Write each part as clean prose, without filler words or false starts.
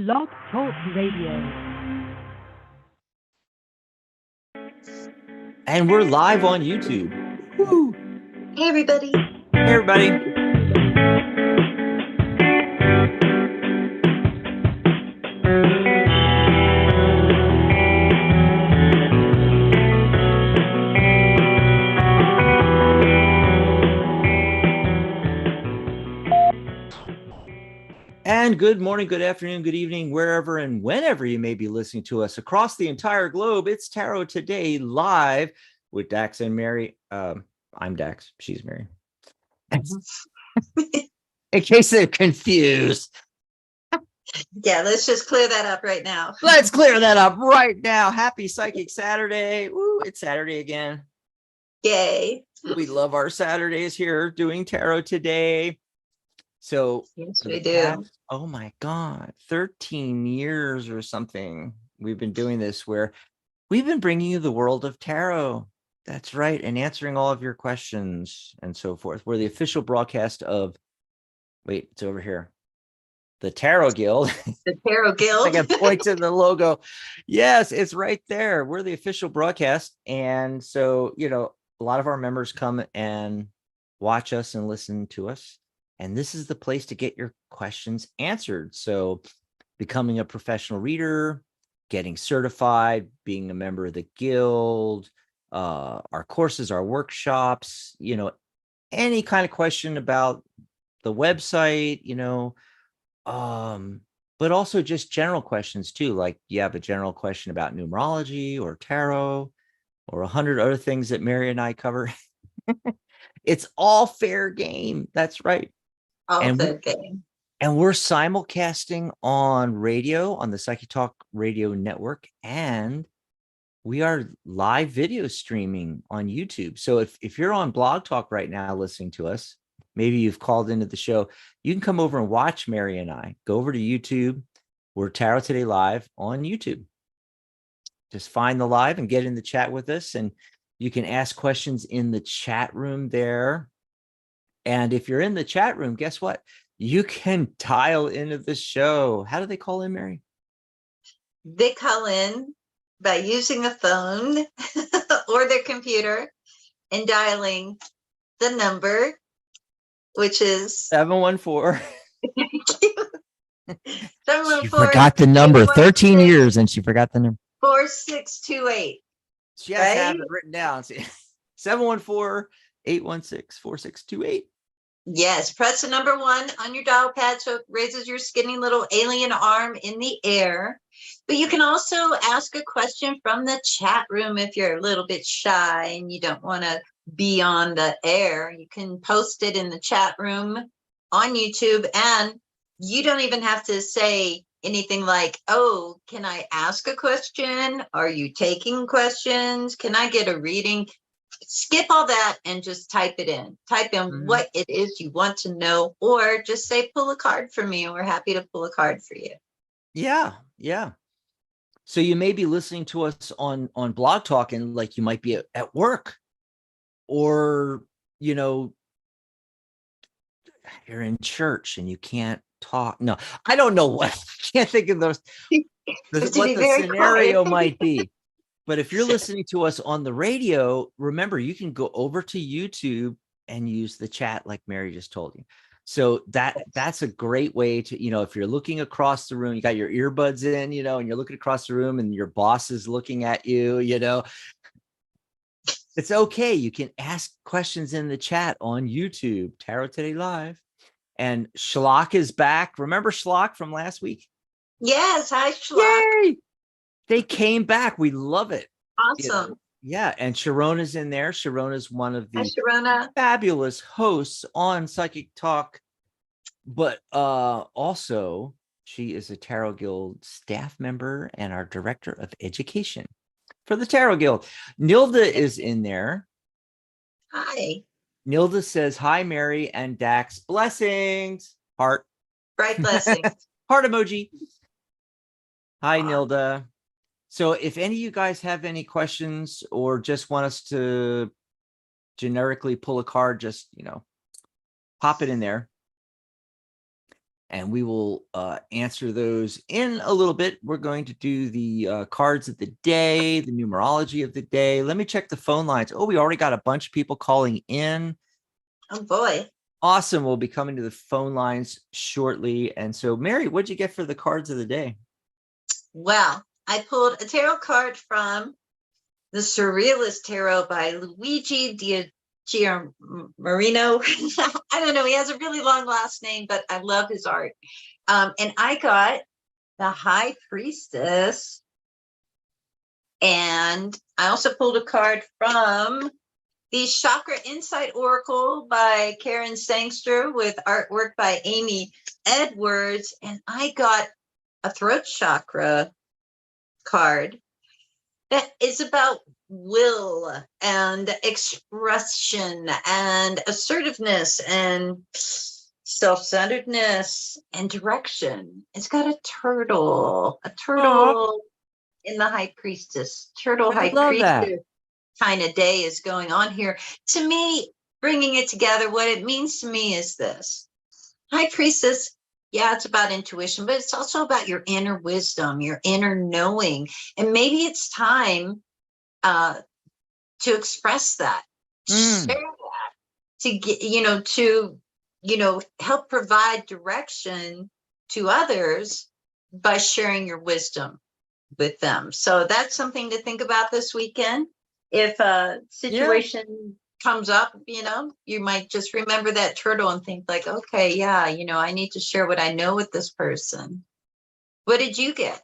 Blog Talk Radio. And we're live on YouTube. Woo. Hey, everybody. Hey, everybody. And good morning, good afternoon, good evening, wherever and whenever you may be listening to us across the entire globe. It's Tarot Today live with Dax and Mary. I'm Dax. She's Mary. In case they're confused. Yeah, let's just clear that up right now. Let's clear that up right now. Happy Psychic Saturday. Woo, it's Saturday again. Yay. We love our Saturdays here doing Tarot Today. So yes, we do. Oh my God, 13 years or something. We've been doing this where we've been bringing you the world of tarot. That's right. And answering all of your questions and so forth. We're the official broadcast of, wait, it's over here. The Tarot Guild. The Tarot Guild. I can point to the logo. Yes, it's right there. We're the official broadcast. And so, you know, a lot of our members come and watch us and listen to us. And this is the place to get your questions answered. So becoming a professional reader, getting certified, being a member of the guild, our courses, our workshops, you know, any kind of question about the website, you know, but also just general questions too. Like you have a general question about numerology or tarot or 100 other things that Mary and I cover. It's all fair game. That's right. All fair game. And we're simulcasting on radio, on the Psychic Talk Radio Network, and we are live video streaming on YouTube. So if you're on Blog Talk right now listening to us, maybe you've called into the show, you can come over and watch Mary and I. Go over to YouTube. We're Tarot Today Live on YouTube. Just find the live and get in the chat with us, and you can ask questions in the chat room there. And if you're in the chat room, guess what? You can dial into the show. How do they call in, Mary? They call in by using a phone or their computer and dialing the number, which is 714. Thank you. 714. She forgot the number. 13 years and she forgot the number. 4628. She has to have it written down. 714-816-4628. Yes, press the number 1 on your dial pad so it raises your skinny little alien arm in the air. But you can also ask a question from the chat room if you're a little bit shy and you don't want to be on the air. You can post it in the chat room on YouTube, and you don't even have to say anything like, oh, can I ask a question? Are you taking questions? Can I get a reading? Skip all that and just type it in. Type in what it is you want to know, or just say, pull a card for me, and we're happy to pull a card for you. Yeah, yeah. So you may be listening to us on Blog Talk, and like you might be at work, or, you know, you're in church and you can't talk. No, I don't know what. I can't think of those. What the scenario might be. But if you're listening to us on the radio, remember, you can go over to YouTube and use the chat like Mary just told you. So that's a great way to, you know, if you're looking across the room, you got your earbuds in, you know, and you're looking across the room and your boss is looking at you, you know, it's okay. You can ask questions in the chat on YouTube, Tarot Today Live. And Schlock is back. Remember Schlock from last week? Yes. Hi, Schlock. Yay! They came back. We love it. Awesome. You know? Yeah. And Sharona's in there. Sharona's one of the Sharona. fabulous hosts on Psychic Talk. But also, she is a Tarot Guild staff member and our director of education for the Tarot Guild. Nilda is in there. Hi. Nilda says, hi, Mary and Dax. Blessings. Heart. Bright blessings. Heart emoji. Hi, Nilda. So if any of you guys have any questions or just want us to generically pull a card, just, you know, pop it in there. and we will answer those in a little bit. We're going to do the cards of the day, the numerology of the day. Let me check the phone lines. Oh, we already got a bunch of people calling in. Oh boy. Awesome. We'll be coming to the phone lines shortly. And so, Mary, what'd you get for the cards of the day? Well, I pulled a tarot card from the Surrealist Tarot by Luigi Marino. I don't know. He has a really long last name, but I love his art. And I got the High Priestess. And I also pulled a card from the Chakra Insight Oracle by Karen Sangster with artwork by Amy Edwards. And I got a throat chakra card that is about will and expression and assertiveness and self-centeredness and direction. It's got a turtle in the High Priestess. High Priestess kind of day is going on here. To me, bringing it together, what it means to me is this. High Priestess, yeah, it's about intuition, but it's also about your inner wisdom, your inner knowing. And maybe it's time to express that, share that, to get, to help provide direction to others by sharing your wisdom with them. So that's something to think about this weekend. If a situation comes up, you might just remember that turtle and think like, okay, yeah, I need to share what I know with this person. What did you get?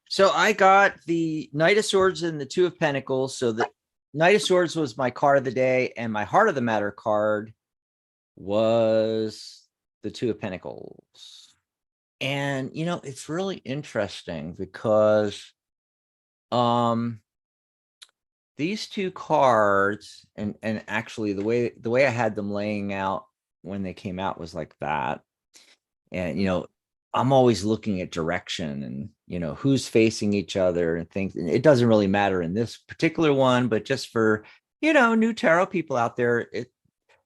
So I got the Knight of Swords and the Two of Pentacles. So the Knight of Swords was my card of the day, and my Heart of the Matter card was the Two of Pentacles. And, it's really interesting because these two cards, and actually the way I had them laying out when they came out was like that. And, I'm always looking at direction and, who's facing each other and things. And it doesn't really matter in this particular one, but just for, new tarot people out there,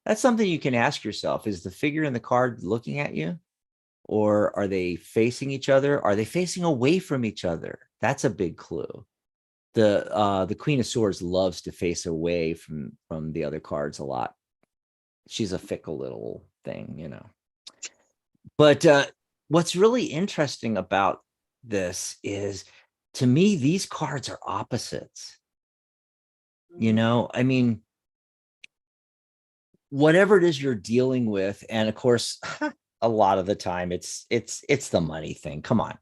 that's something you can ask yourself. Is the figure in the card looking at you? Or are they facing each other? Are they facing away from each other? That's a big clue. The Queen of Swords loves to face away from the other cards a lot. She's a fickle little thing, But what's really interesting about this is, to me, these cards are opposites. I mean, whatever it is you're dealing with, and of course, a lot of the time it's the money thing. Come on.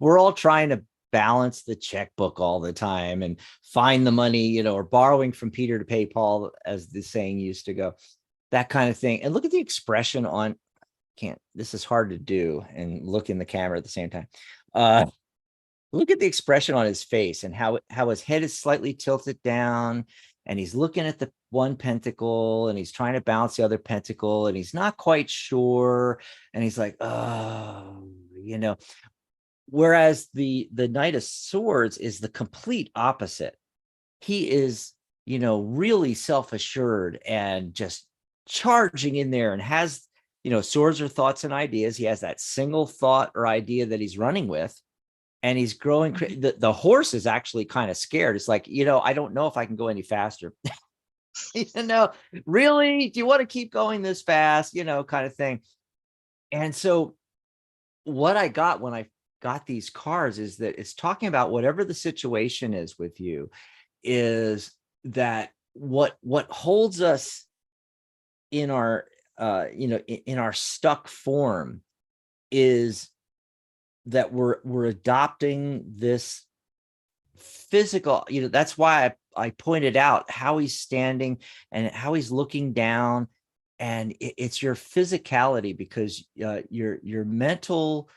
We're all trying to balance the checkbook all the time and find the money, or borrowing from Peter to pay Paul, as the saying used to go, that kind of thing. And look at the expression on, this is hard to do and look in the camera at the same time. Look at the expression on his face and how his head is slightly tilted down, and he's looking at the one pentacle and he's trying to balance the other pentacle and he's not quite sure. And he's like, oh, whereas the Knight of Swords is the complete opposite. He is, really self-assured and just charging in there and has, swords are thoughts and ideas. He has that single thought or idea that he's running with. And he's growing. The horse is actually kind of scared. It's like, I don't know if I can go any faster. Really? Do you want to keep going this fast? Kind of thing. And so what I got when I got these cards is that it's talking about whatever the situation is with you, is that what holds us in our, in our stuck form is that we're adopting this physical, that's why I pointed out how he's standing and how he's looking down, and it's your physicality, because your mental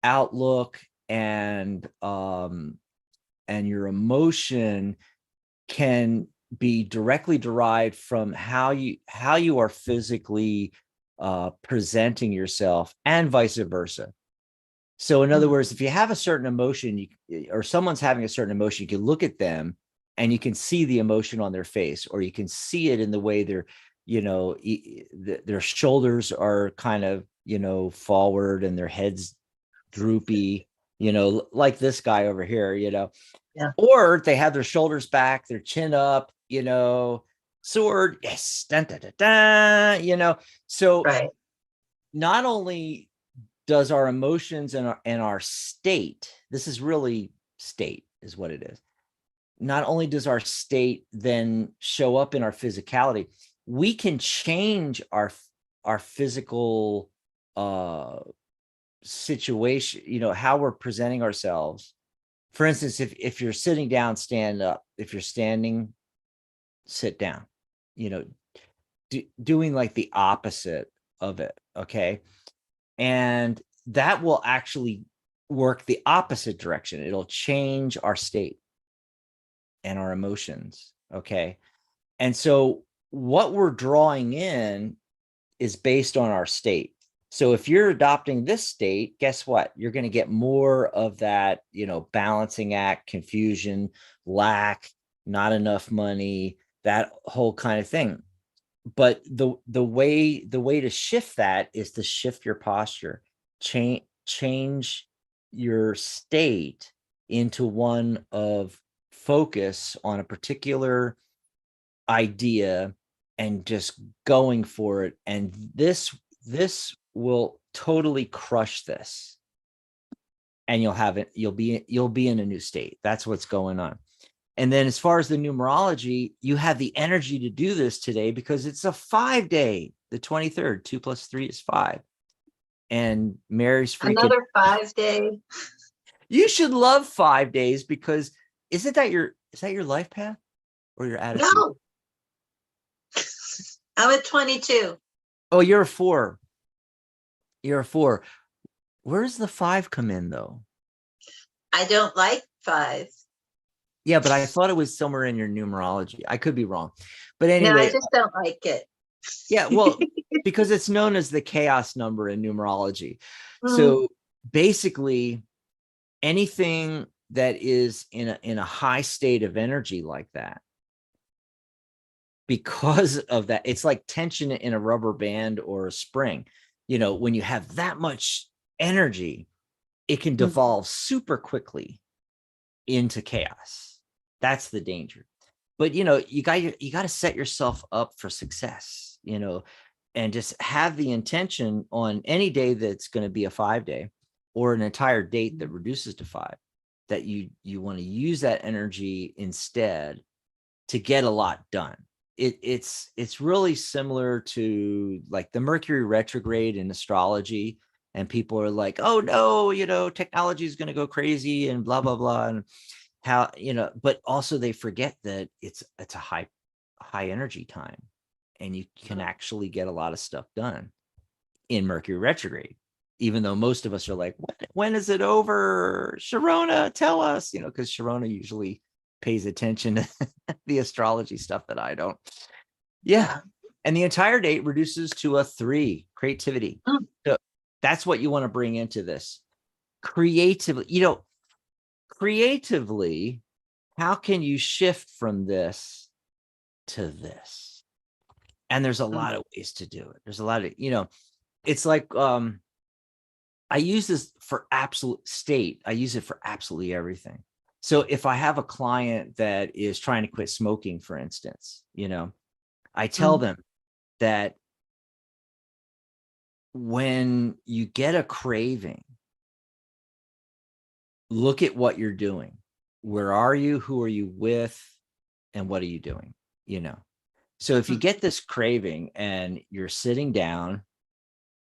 outlook and your emotion can be directly derived from how you are physically presenting yourself, and vice versa. So in other words, if you have a certain emotion, or someone's having a certain emotion, you can look at them and you can see the emotion on their face, or you can see it in the way their shoulders are kind of forward and their heads droopy, like this guy over here, Yeah. or they have their shoulders back, their chin up, sword. Yes. Dun, dun, dun, dun, so Right. not only does our emotions and our state, this is really state is what it is. Not only does our state then show up in our physicality, we can change our physical situation, how we're presenting ourselves. For instance, if you're sitting down, stand up. If you're standing, sit down, doing like the opposite of it. Okay. And that will actually work the opposite direction. It'll change our state and our emotions. Okay. And so what we're drawing in is based on our state. So if you're adopting this state, guess what? You're going to get more of that, balancing act, confusion, lack, not enough money, that whole kind of thing. But the way to shift that is to shift your posture, change your state into one of focus on a particular idea and just going for it. And this will totally crush this. And you'll be in a new state. That's what's going on. And then as far as the numerology, you have the energy to do this today because it's a 5-day, the 23rd, 2 + 3 is 5. And Mary's freaking Another 5-day. You should love 5 days because is that your life path or your attitude? No. I'm at 22. Oh, you're a 4. You're a 4. Where does the 5 come in though? I don't like 5. Yeah, but I thought it was somewhere in your numerology. I could be wrong. But anyway. No, I just don't like it. Yeah, well, because it's known as the chaos number in numerology. So basically anything that is in a high state of energy like that, because of that, it's like tension in a rubber band or a spring. When you have that much energy, it can devolve super quickly into chaos. That's the danger. But you got to set yourself up for success, and just have the intention on any day that's going to be a 5-day or an entire date that reduces to 5, that you want to use that energy instead to get a lot done. It's really similar to like the Mercury retrograde in astrology, and people are like, oh no, technology is going to go crazy and blah blah blah, and how but also they forget that it's a high energy time, and you can actually get a lot of stuff done in Mercury retrograde, even though most of us are like, when is it over? Sharona, tell us, because Sharona usually pays attention to the astrology stuff that I don't. Yeah. And the entire date reduces to a 3, creativity. So that's what you want to bring into this. Creatively, creatively, how can you shift from this to this? And there's a lot of ways to do it. There's a lot of, it's like, I use this for absolute state. I use it for absolutely everything. So if I have a client that is trying to quit smoking, for instance, I tell them that when you get a craving, look at what you're doing. Where are you? Who are you with? And what are you doing? So if you get this craving and you're sitting down,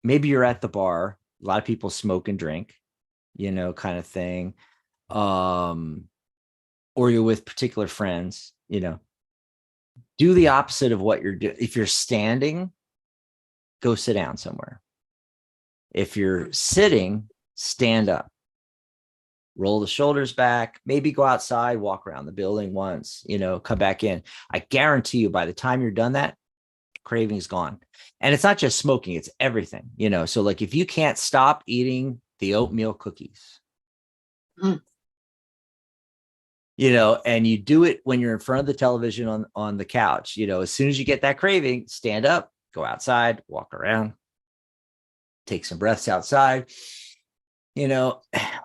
maybe you're at the bar, a lot of people smoke and drink, kind of thing. Or you're with particular friends, do the opposite of what you're doing. If you're standing, go sit down somewhere. If you're sitting, stand up, roll the shoulders back, maybe go outside, walk around the building once, come back in. I guarantee you by the time you're done that, craving's gone. And it's not just smoking, it's everything, so like if you can't stop eating the oatmeal cookies, and you do it when you're in front of the television on the couch, as soon as you get that craving, stand up, go outside, walk around, take some breaths outside,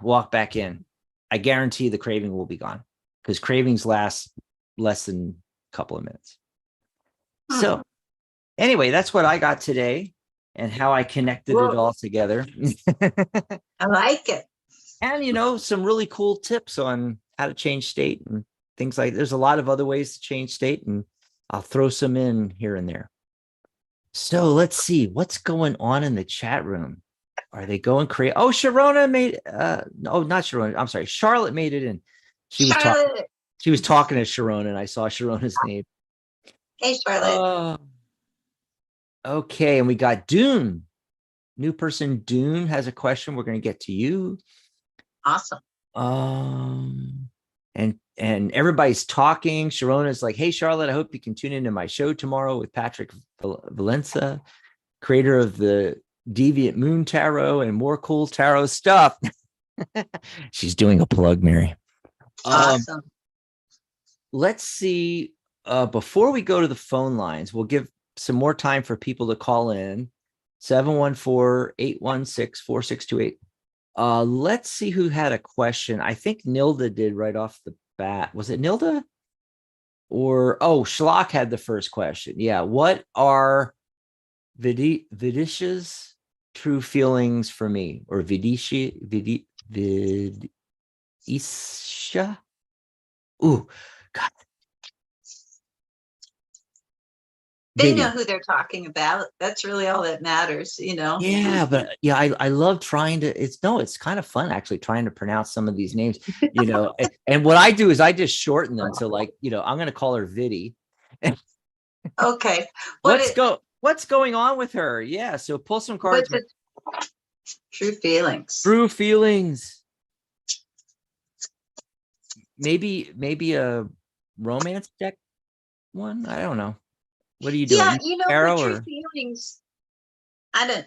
walk back in. I guarantee the craving will be gone, because cravings last less than a couple of minutes. So anyway, that's what I got today and how I connected it all together. I like it. And, some really cool tips on how to change state and things like, there's a lot of other ways to change state, and I'll throw some in here and there. So let's see what's going on in the chat room. Are they going crazy? Oh, Sharona made, not Sharona. I'm sorry. Charlotte made it in. She was talking to Sharona, and I saw Sharona's name. Hey, Charlotte. Okay. And we got Dune. New person Dune has a question. We're going to get to you. Awesome. And everybody's talking. Sharona's like, hey, Charlotte, I hope you can tune into my show tomorrow with Patrick Valenza, creator of the Deviant Moon Tarot and more cool tarot stuff. She's doing a plug, Mary. Awesome. Let's see. Before we go to the phone lines, we'll give some more time for people to call in. 714-816-4628. Let's see who had a question. I think Nilda did right off the bat. Was it Nilda? Or, Schlock had the first question. Yeah. What are Vidisha's true feelings for me? Or Vidisha? Ooh, God. They know who they're talking about. That's really all that matters, Yeah, but yeah, I love trying to. It's kind of fun actually trying to pronounce some of these names. And what I do is I just shorten them to I'm going to call her Vidi. Okay. What's going on with her? Yeah, so pull some cards. True feelings. True feelings. Maybe a romance deck one. I don't know. What are you doing? Yeah, true feelings. I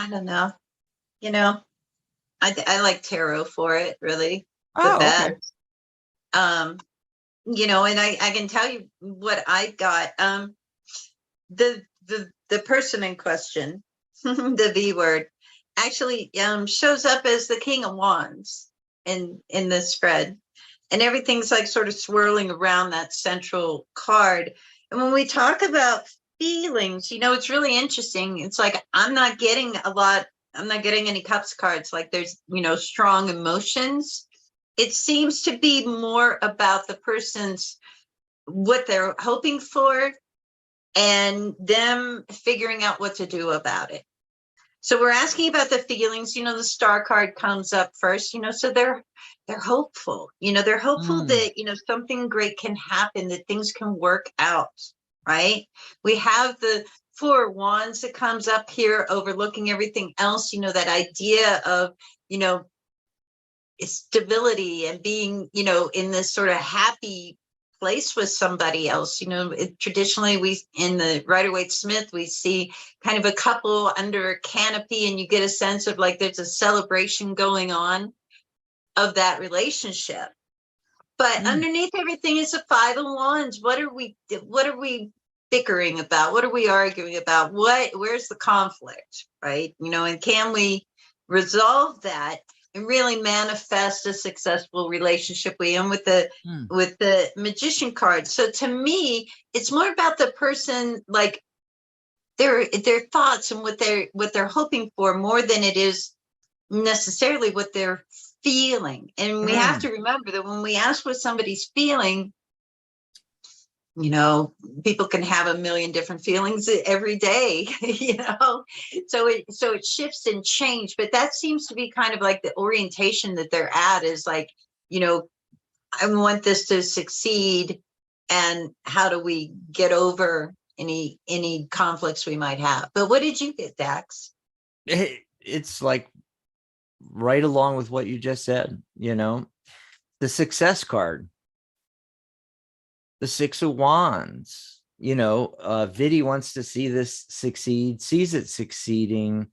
don't know. I like tarot for it, really. The best. Okay. And I can tell you what I got. The person in question, the V word, actually shows up as the King of Wands in this spread. And everything's like sort of swirling around that central card. And when we talk about feelings, it's really interesting. It's like, I'm not getting any cups cards. Like there's, strong emotions. It seems to be more about the person's, what they're hoping for and them figuring out what to do about it. So we're asking about the feelings, the star card comes up first, so they're hopeful, they're hopeful that, something great can happen, that things can work out, right? We have the Four of Wands that comes up here overlooking everything else, that idea of, stability and being, in this sort of happy place with somebody else. Traditionally we in the Rider-Waite-Smith we see kind of a couple under a canopy, and you get a sense of like there's a celebration going on of that relationship. But underneath everything is a Five of Wands. What are we bickering about? What are we arguing about? Where's the conflict, right? And can we resolve that and really manifest a successful relationship with the Magician card? So to me, it's more about the person, like their thoughts and what they're hoping for, more than it is necessarily what they're feeling. And we have to remember that when we ask what somebody's feeling, people can have a million different feelings every day, so it shifts and changes. But that seems to be kind of like the orientation that they're at, is like, I want this to succeed, and how do we get over any conflicts we might have? But what did you get, Dax? It's like right along with what you just said, the success card. The Six of Wands, Vidi wants to see this succeed, sees it succeeding.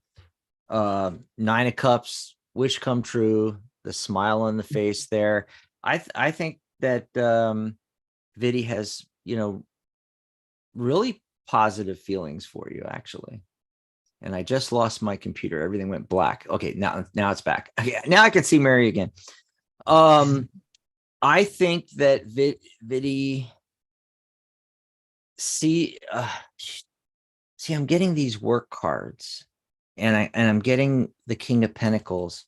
Nine of Cups, wish come true, the smile on the face there. I think that Vidi has, really positive feelings for you, actually. and I just lost my computer. Everything went black. Okay, now it's back. Okay, now I can see Mary again. I think that Vidi, see, I'm getting these work cards, and I'm getting the King of Pentacles.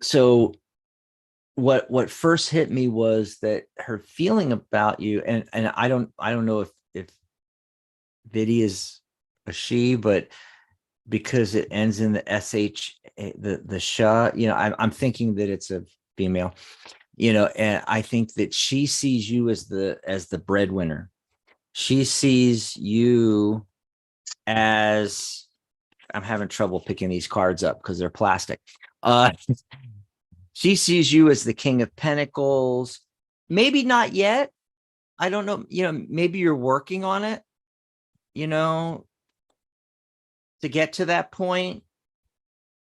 So what first hit me was that her feeling about you, and I don't know if Vidi is a she, but because it ends in the sh, the sha, I'm thinking that it's a female, and I think that she sees you as the breadwinner. She sees you as, I'm having trouble picking these cards up because they're plastic. She sees you as the King of Pentacles. Maybe not yet. I don't know. Maybe you're working on it, to get to that point.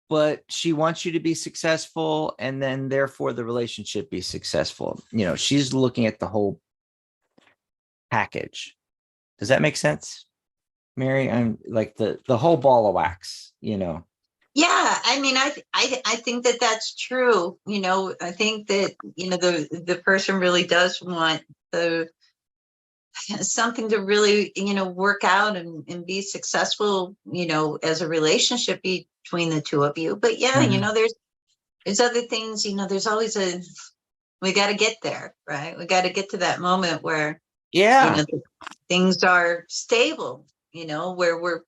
But she wants you to be successful, and then therefore the relationship be successful. She's looking at the whole package. Does that make sense, Mary? I'm like the whole ball of wax, Yeah, I mean, I think that that's true. I think that, the person really does want something to really, work out and be successful, as a relationship between the two of you. But yeah, there's other things, there's always we got to get there, right? We got to get to that moment where, things are stable, where we're,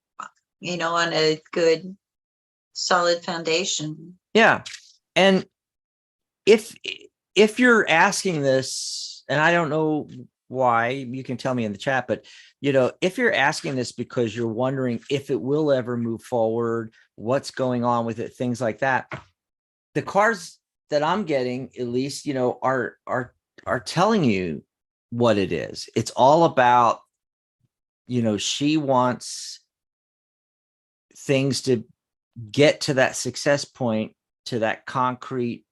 on a good, solid foundation. Yeah. And if you're asking this, and I don't know why, you can tell me in the chat, but if you're asking this because you're wondering if it will ever move forward, what's going on with it, things like that, the cards that I'm getting, at least, are telling you what it is. It's all about, she wants things to get to that success point, to that concrete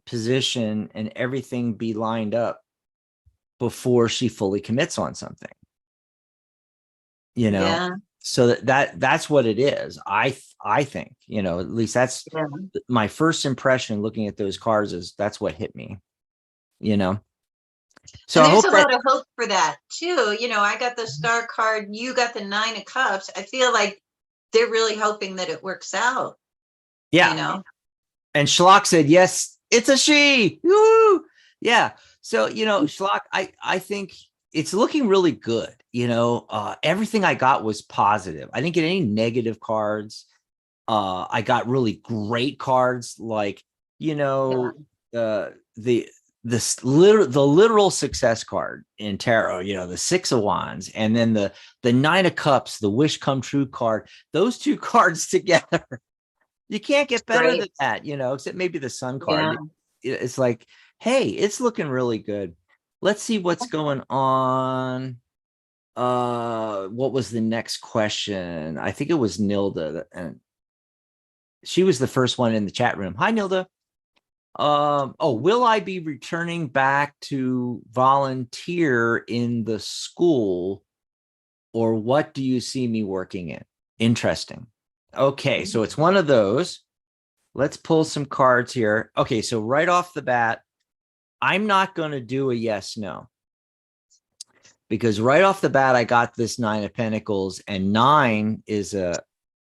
position, and everything be lined up before she fully commits on something. Yeah. So that's what it is. I think, at least that's my first impression looking at those cards, is that's what hit me, So and there's I a lot of hope for that too. I got the Star card, you got the Nine of Cups. I feel like they're really hoping that it works out. Yeah. And Schlock said, yes, it's a she. Woo! Yeah. So, Schlock, I think it's looking really good. Everything I got was positive. I didn't get any negative cards. I got really great cards, like, the literal success card in tarot, the Six of Wands, and then the Nine of Cups, the wish come true card. Those two cards together, you can't get better than that, except maybe the Sun card. Yeah. It's like, hey, it's looking really good. Let's see what's going on. What was the next question? I think it was Nilda, and she was the first one in the chat room. Hi, Nilda. Will I be returning back to volunteer in the school, or what do you see me working in? Interesting. Okay, so it's one of those. Let's pull some cards here. Okay, so right off the bat, I'm not going to do a yes, no. Because right off the bat, I got this Nine of Pentacles, and 9 is a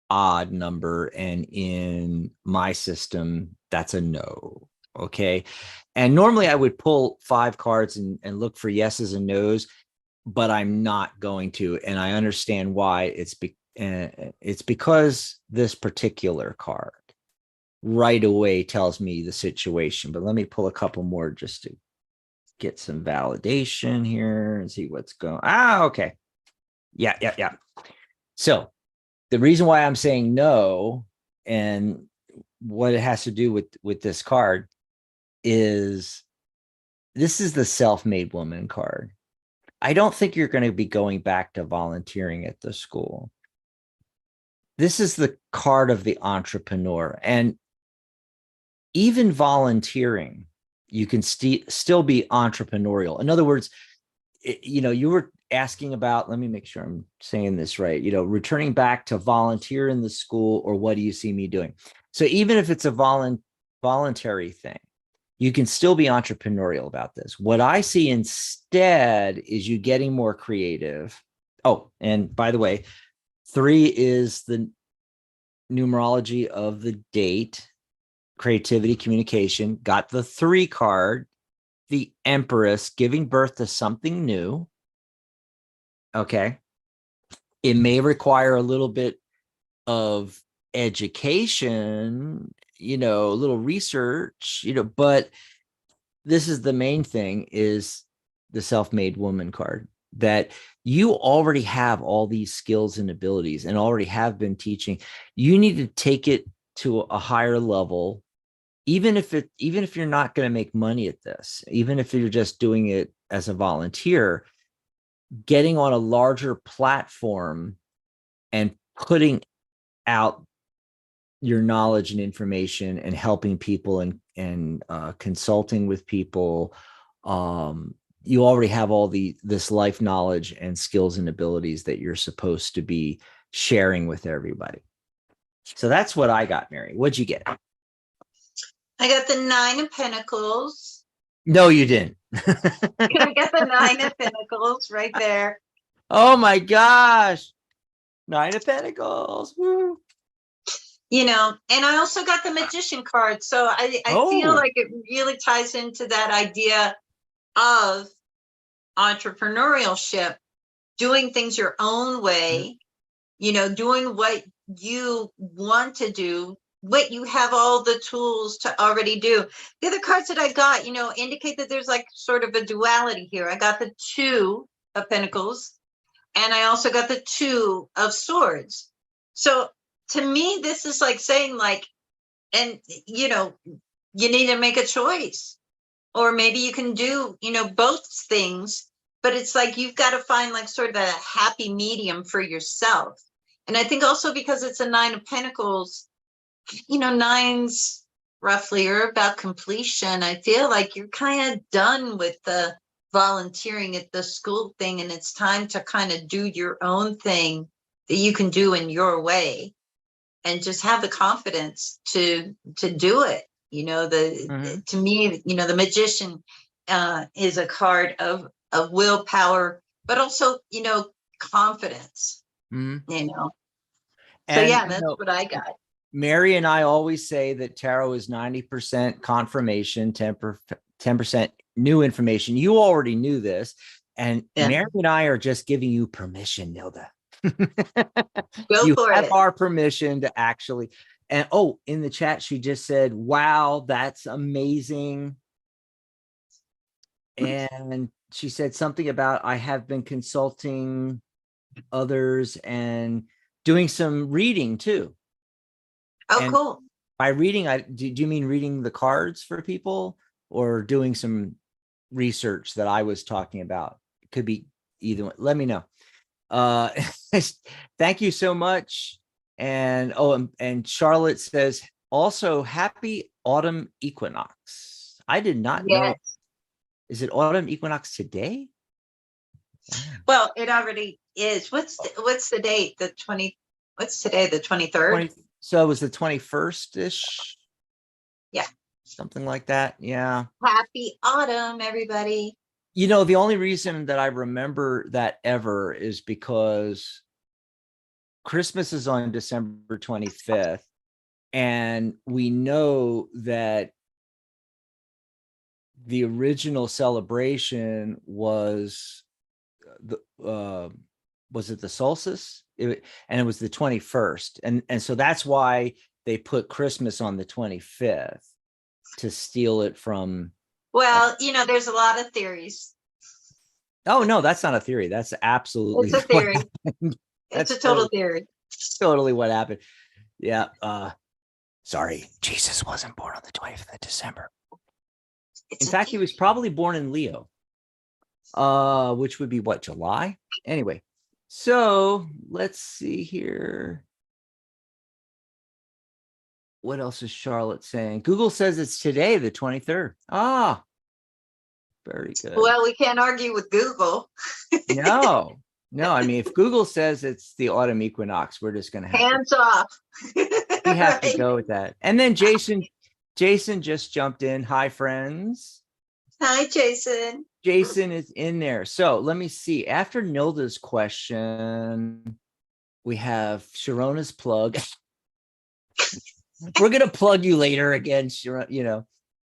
odd number. And in my system, that's a no. Okay. And normally I would pull 5 cards and look for yeses and nos, but I'm not going to. And I understand why. It's because this particular card right away tells me the situation. But let me pull a couple more just to get some validation here and see what's going on. Okay. Yeah. So the reason why I'm saying no, and what it has to do with this card, is this is the self-made woman card. I don't think you're going to be going back to volunteering at the school. This is the card of the entrepreneur. And even volunteering, you can still be entrepreneurial. In other words, you asking about, let me make sure I'm saying this right, returning back to volunteer in the school, or what do you see me doing? So even if it's a voluntary thing, you can still be entrepreneurial about this. What I see instead is you getting more creative. Oh, and by the way, 3 is the numerology of the date, creativity, communication. Got the 3 card, the Empress, giving birth to something new. Okay. It may require a little bit of education, a little research, but this is the main thing, is the self-made woman card, that you already have all these skills and abilities and already have been teaching. You need to take it to a higher level, even if you're not going to make money at this, even if you're just doing it as a volunteer, getting on a larger platform and putting out your knowledge and information and helping people and consulting with people. You already have all this life knowledge and skills and abilities that you're supposed to be sharing with everybody. So that's what I got, Mary. What'd you get? I got the 9 of Pentacles. No, you didn't. I got the 9 of Pentacles right there. Oh my gosh. 9 of Pentacles. Woo. And I also got the Magician card. So I feel like it really ties into that idea of entrepreneurship, doing things your own way, doing what you want to do, what you have all the tools to already do. The other cards that I got, indicate that there's like sort of a duality here. I got the 2 of Pentacles, and I also got the 2 of Swords. So to me, this is like saying and you need to make a choice, or maybe you can do, both things, but it's like, you've got to find like sort of a happy medium for yourself. And I think also because it's a 9 of Pentacles, 9s roughly are about completion. I feel like you're kind of done with the volunteering at the school thing, and it's time to kind of do your own thing that you can do in your way, and just have the confidence to do it. To me, the Magician is a card of willpower, but also, confidence. Mm-hmm. So yeah, that's what I got. Mary and I always say that tarot is 90% confirmation, 10% new information. You already knew this, and Mary and I are just giving you permission, Nilda. You have our permission to actually. And in the chat, she just said, "Wow, that's amazing." And she said something about, I have been consulting others and doing some reading too. Cool. By reading, do you mean reading the cards for people, or doing some research that I was talking about? It could be either one. Let me know. Thank you so much. And and Charlotte says also, happy autumn equinox. I did not know. Is it autumn equinox today? Wow. Well, it already is. What's the date? What's today? The 23rd? So it was the 21st-ish. Yeah. Something like that. Yeah. Happy autumn, everybody. The only reason that I remember that ever is because Christmas is on December 25th. And we know that the original celebration was it the solstice? And it was the 21st. And so that's why they put Christmas on the 25th, to steal it from. Well, there's a lot of theories. Oh, no, that's not a theory. That's absolutely. It's a theory. It's a total theory. Totally what happened. Yeah. Sorry, Jesus wasn't born on the 20th of December. In fact, he was probably born in Leo, which would be what, July? Anyway, so let's see here. What else is Charlotte saying? Google says it's today, the 23rd. Very good. Well, we can't argue with Google. No. I mean, if Google says it's the autumn equinox, we're just going to have Hands off. we have to Right? go with that. And then Jason just jumped in. Hi, friends. Hi, Jason. Jason is in there. So let me see. After Nilda's question, we have Sharona's plug. We're gonna plug you later again, Sharon,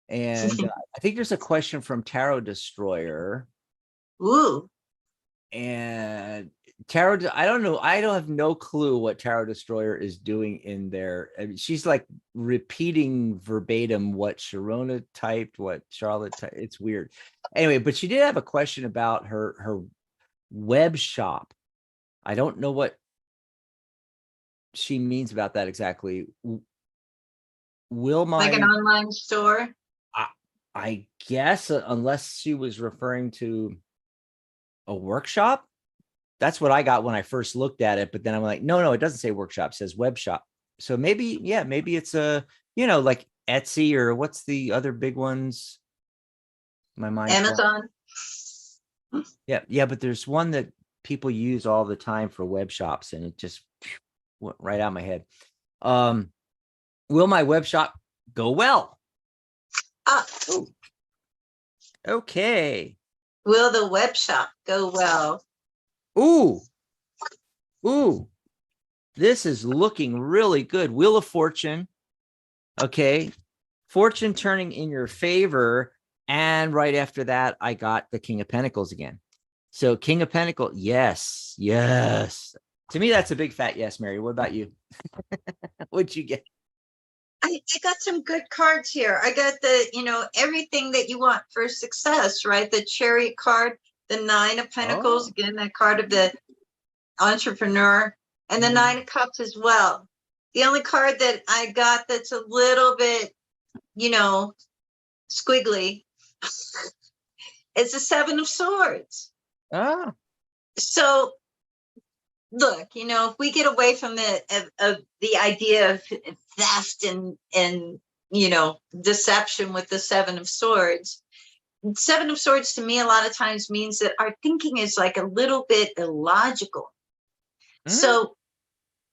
And I think there's a question from Tarot Destroyer. Ooh. And Tarot, I don't know. I don't have no clue what Tarot Destroyer is doing in there. I mean, she's like repeating verbatim what Sharona typed, what Charlotte typed. It's weird. Anyway, but she did have a question about her web shop. I don't know what she means about that exactly. Will my Like an online store? I guess unless she was referring to a workshop. That's what I got when I first looked at it. But then I'm like, no, it doesn't say workshop, it says web shop. So maybe it's a, like Etsy or what's the other big ones? My mind. Amazon. Yeah. But there's one that people use all the time for web shops and it just went right out of my head. Will my web shop go well? Oh. Okay. Will the web shop go well? Ooh, this is looking really good. Wheel of Fortune. Okay. Fortune turning in your favor. And right after that, I got the King of Pentacles again. So King of Pentacles. Yes. To me, that's a big fat yes, Mary. What about you? What'd you get? I got some good cards here. I got the, everything that you want for success, right? The Chariot card, the Nine of Pentacles, again, that card of the entrepreneur, and the Nine of Cups as well. The only card that I got that's a little bit, squiggly is the Seven of Swords. So look, if we get away from the idea of theft and deception with the Seven of Swords to me a lot of times means that our thinking is like a little bit illogical. So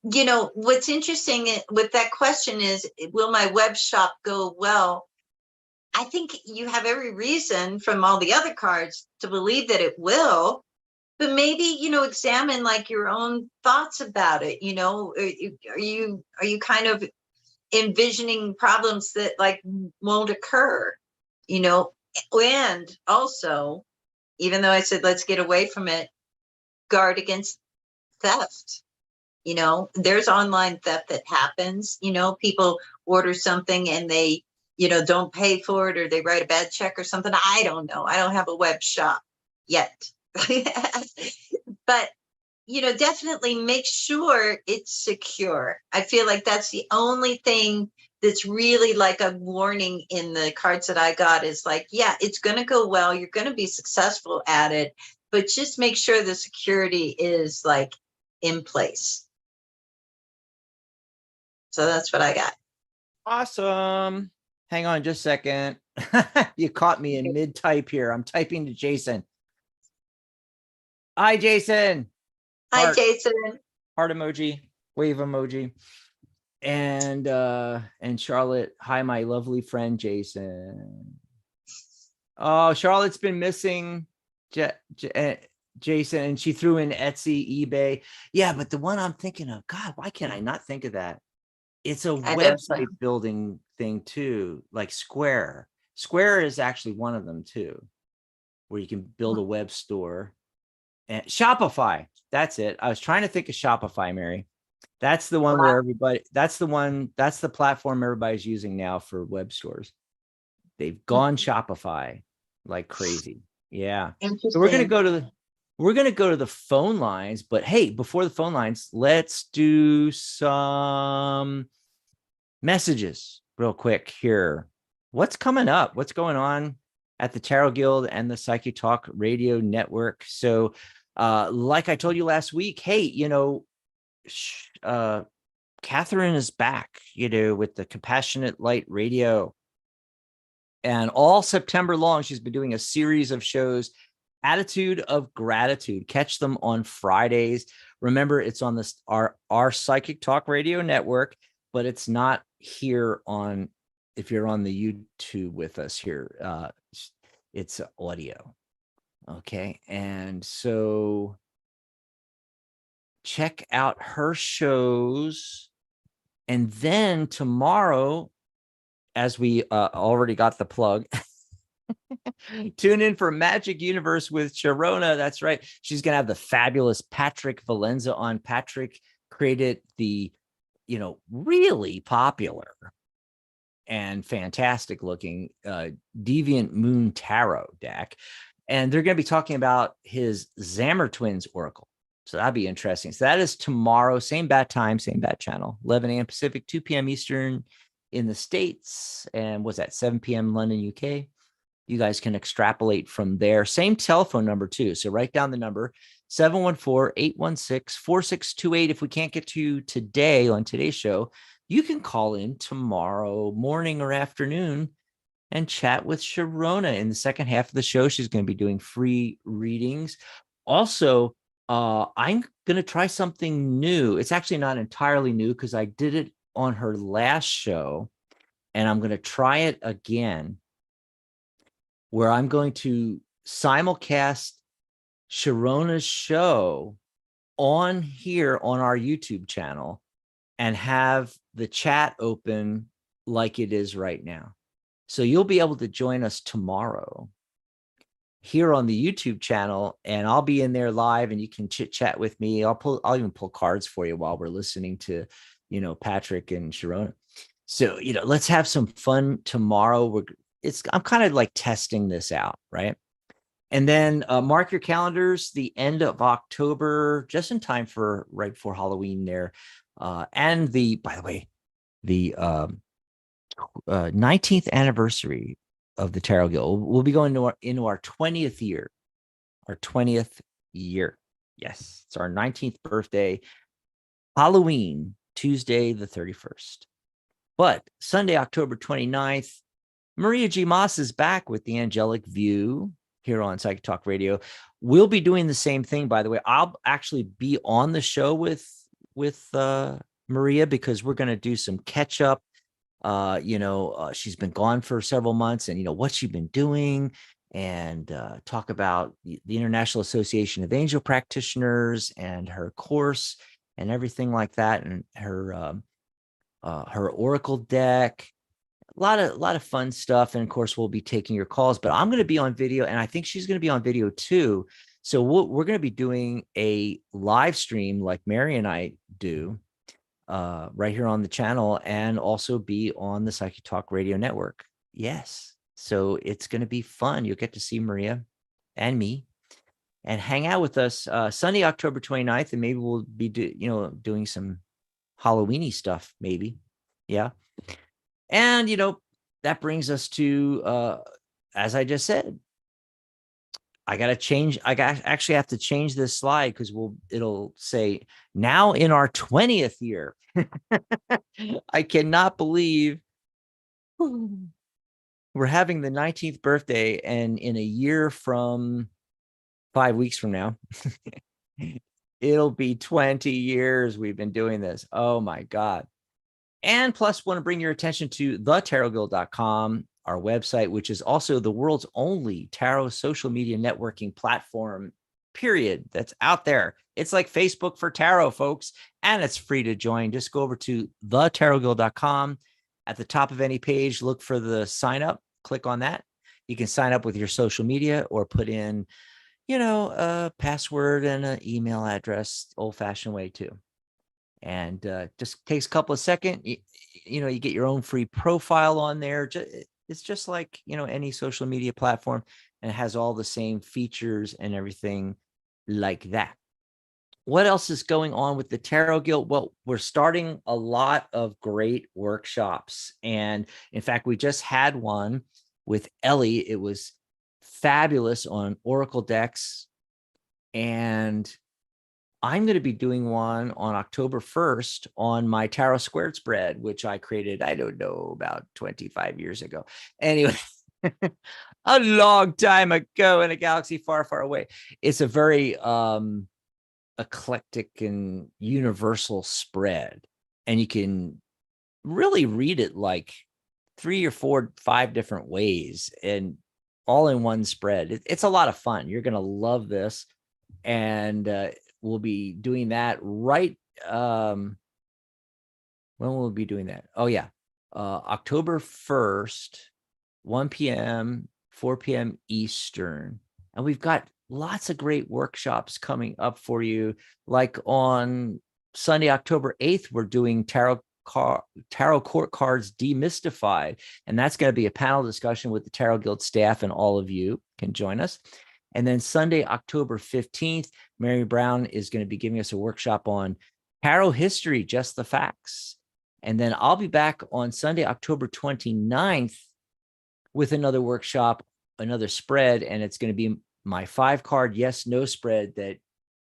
what's interesting with that question is, will my web shop go well? I think you have every reason from all the other cards to believe that it will. But maybe, examine like your own thoughts about it. Are you kind of envisioning problems that like won't occur, and also, even though I said, let's get away from it, guard against theft. There's online theft that happens, people order something and they, don't pay for it, or they write a bad check or something. I don't know. I don't have a web shop yet. But definitely make sure it's secure. I feel like that's the only thing that's really like a warning in the cards that I got, is like, yeah, it's going to go well, you're going to be successful at it, but just make sure the security is like in place. So that's what I got. Awesome. Hang on just a second. You caught me in mid type here. I'm typing to Jason. Hi, Jason. Hi, Jason. Heart emoji, wave emoji. And Charlotte, hi, my lovely friend, Jason. Oh, Charlotte's been missing Jason, and she threw in Etsy, eBay. Yeah, but the one I'm thinking of, God, why can't I not think of that? It's a website building thing too, like Square. Square is actually one of them too, where you can build a web store. And Shopify, that's it. I was trying to think of Shopify, Mary. That's the one where that's the platform everybody's using now for web stores. They've gone Shopify like crazy. Yeah. So we're going to go to the phone lines, but hey, before the phone lines, let's do some messages real quick here. What's coming up? What's going on at the Tarot Guild and the Psychic Talk Radio Network? So, like I told you last week, hey, Catherine is back, with the Compassionate Light Radio. And all September long, she's been doing a series of shows, Attitude of Gratitude. Catch them on Fridays. Remember, it's on this our Psychic Talk Radio network, but it's not here on, if you're on the YouTube with us here, it's audio. Okay. And so check out her shows. And then tomorrow, as we already got the plug, tune in for Magic Universe with Sharona. That's right. She's going to have the fabulous Patrick Valenza on. Patrick created the, really popular and fantastic looking Deviant Moon Tarot deck. And they're going to be talking about his Zammer Twins Oracle. So that'd be interesting. So that is tomorrow, same bat time, same bat channel, 11 a.m. Pacific, 2 p.m. Eastern in the States. And was that 7 p.m. London, UK? You guys can extrapolate from there. Same telephone number too. So write down the number, 714-816-4628. If we can't get to you today on today's show, you can call in tomorrow morning or afternoon and chat with Sharona. In the second half of the show, she's going to be doing free readings. Also, I'm going to try something new. It's actually not entirely new because I did it on her last show, and I'm going to try it again, where I'm going to simulcast Sharona's show on here on our YouTube channel and have the chat open like it is right now. So you'll be able to join us tomorrow here on the YouTube channel, and I'll be in there live, and you can chit chat with me. I'll even pull cards for you while we're listening to, Patrick and Sharona. So, let's have some fun tomorrow. I'm kind of like testing this out, right? And then mark your calendars, the end of October, just in time for right before Halloween there. And by the way, the 19th anniversary of the Tarot Guild. We'll be going into our 20th year. Our 20th year. Yes, it's our 19th birthday. Halloween, Tuesday the 31st. But Sunday, October 29th, Maria G. Moss is back with the Angelic View here on Psychic Talk Radio. We'll be doing the same thing, by the way. I'll actually be on the show with Maria, because we're going to do some catch up. She's been gone for several months, and what she's been doing, and talk about the International Association of Angel Practitioners and her course and everything like that, and her Oracle deck. A lot of fun stuff. And of course, we'll be taking your calls, but I'm going to be on video, and I think she's going to be on video too. So we're going to be doing a live stream like Mary and I do right here on the channel, and also be on the Psychic Talk Radio network. Yes. So it's going to be fun. You'll get to see Maria and me and hang out with us Sunday, October 29th. And maybe we'll be doing some Halloweeny stuff, maybe. Yeah. And, that brings us to, as I just said, I actually have to change this slide, because it'll say now in our 20th year. I cannot believe we're having the 19th birthday, and in a year from 5 weeks from now, it'll be 20 years we've been doing this. Oh my God. And plus, want to bring your attention to thetarotguild.com, our website, which is also the world's only tarot social media networking platform, period, that's out there. It's like Facebook for tarot, folks, and it's free to join. Just go over to thetarotguild.com. At the top of any page, look for the sign up, click on that. You can sign up with your social media, or put in, a password and an email address, old-fashioned way too. And just takes a couple of seconds. You get your own free profile on there. It's just like, any social media platform, and it has all the same features and everything like that. What else is going on with the Tarot Guild? Well, we're starting a lot of great workshops. And in fact, we just had one with Ellie. It was fabulous on Oracle decks. And I'm going to be doing one on October 1st on my Tarot Squared spread, which I created, I don't know, about 25 years ago. Anyway, A long time ago in a galaxy far, far away. It's a very eclectic and universal spread, and you can really read it like 3 or 4, 5 different ways, and all in one spread. It's a lot of fun. You're going to love this, and we'll be doing that right. When will we be doing that? Oh yeah, October 1st, 1 p.m., 4 p.m. Eastern, and we've got lots of great workshops coming up for you. Like on Sunday, October 8th, we're doing tarot court cards demystified, and that's going to be a panel discussion with the Tarot Guild staff, and all of you can join us. And then Sunday, October 15th, Mary Brown is going to be giving us a workshop on tarot history, just the facts. And then I'll be back on Sunday, October 29th with another workshop, another spread, and it's going to be my 5-card yes, no spread that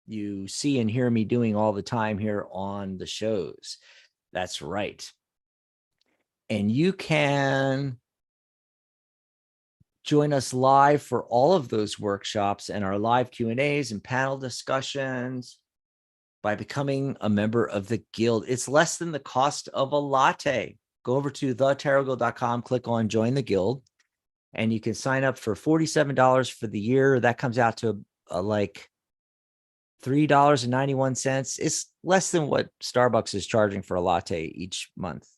you see and hear me doing all the time here on the shows. That's right. And you can join us live for all of those workshops and our live Q&As and panel discussions by becoming a member of the Guild. It's less than the cost of a latte. Go over to thetarotguild.com, click on Join the Guild, and you can sign up for $47 for the year. That comes out to like $3.91. It's less than what Starbucks is charging for a latte each month.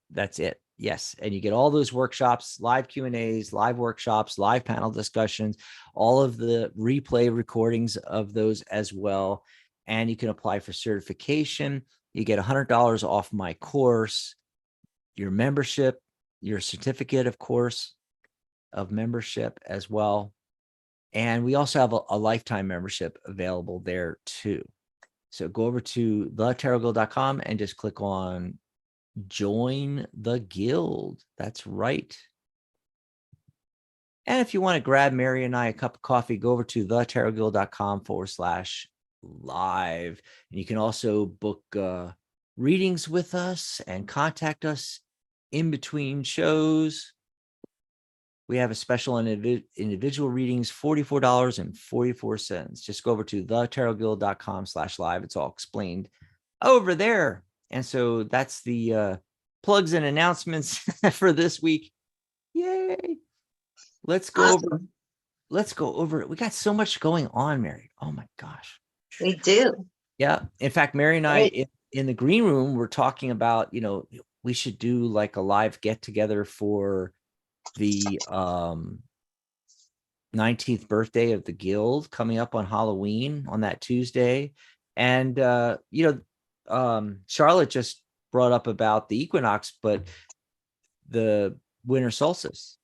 That's it. Yes. And you get all those workshops, live Q&As, live workshops, live panel discussions, all of the replay recordings of those as well. And you can apply for certification. You get $100 off my course, your membership, your certificate, of course, of membership as well. And we also have a lifetime membership available there too. So go over to thetarotguild.com and just click on Join the Guild. That's right. And if you want to grab Mary and I a cup of coffee, go over to thetarotguild.com/live. And you can also book readings with us and contact us in between shows. We have a special on individual readings, $44.44. Just go over to thetarotguild.com/live. It's all explained over there. And so that's the plugs and announcements for this week. Yay. Let's go over it. We got so much going on, Mary. Oh my gosh. We do. Yeah. In fact, Mary and I in the green room, we're talking about, we should do like a live get together for the 19th birthday of the Guild coming up on Halloween on that Tuesday. And Charlotte just brought up about the equinox, but the winter solstice.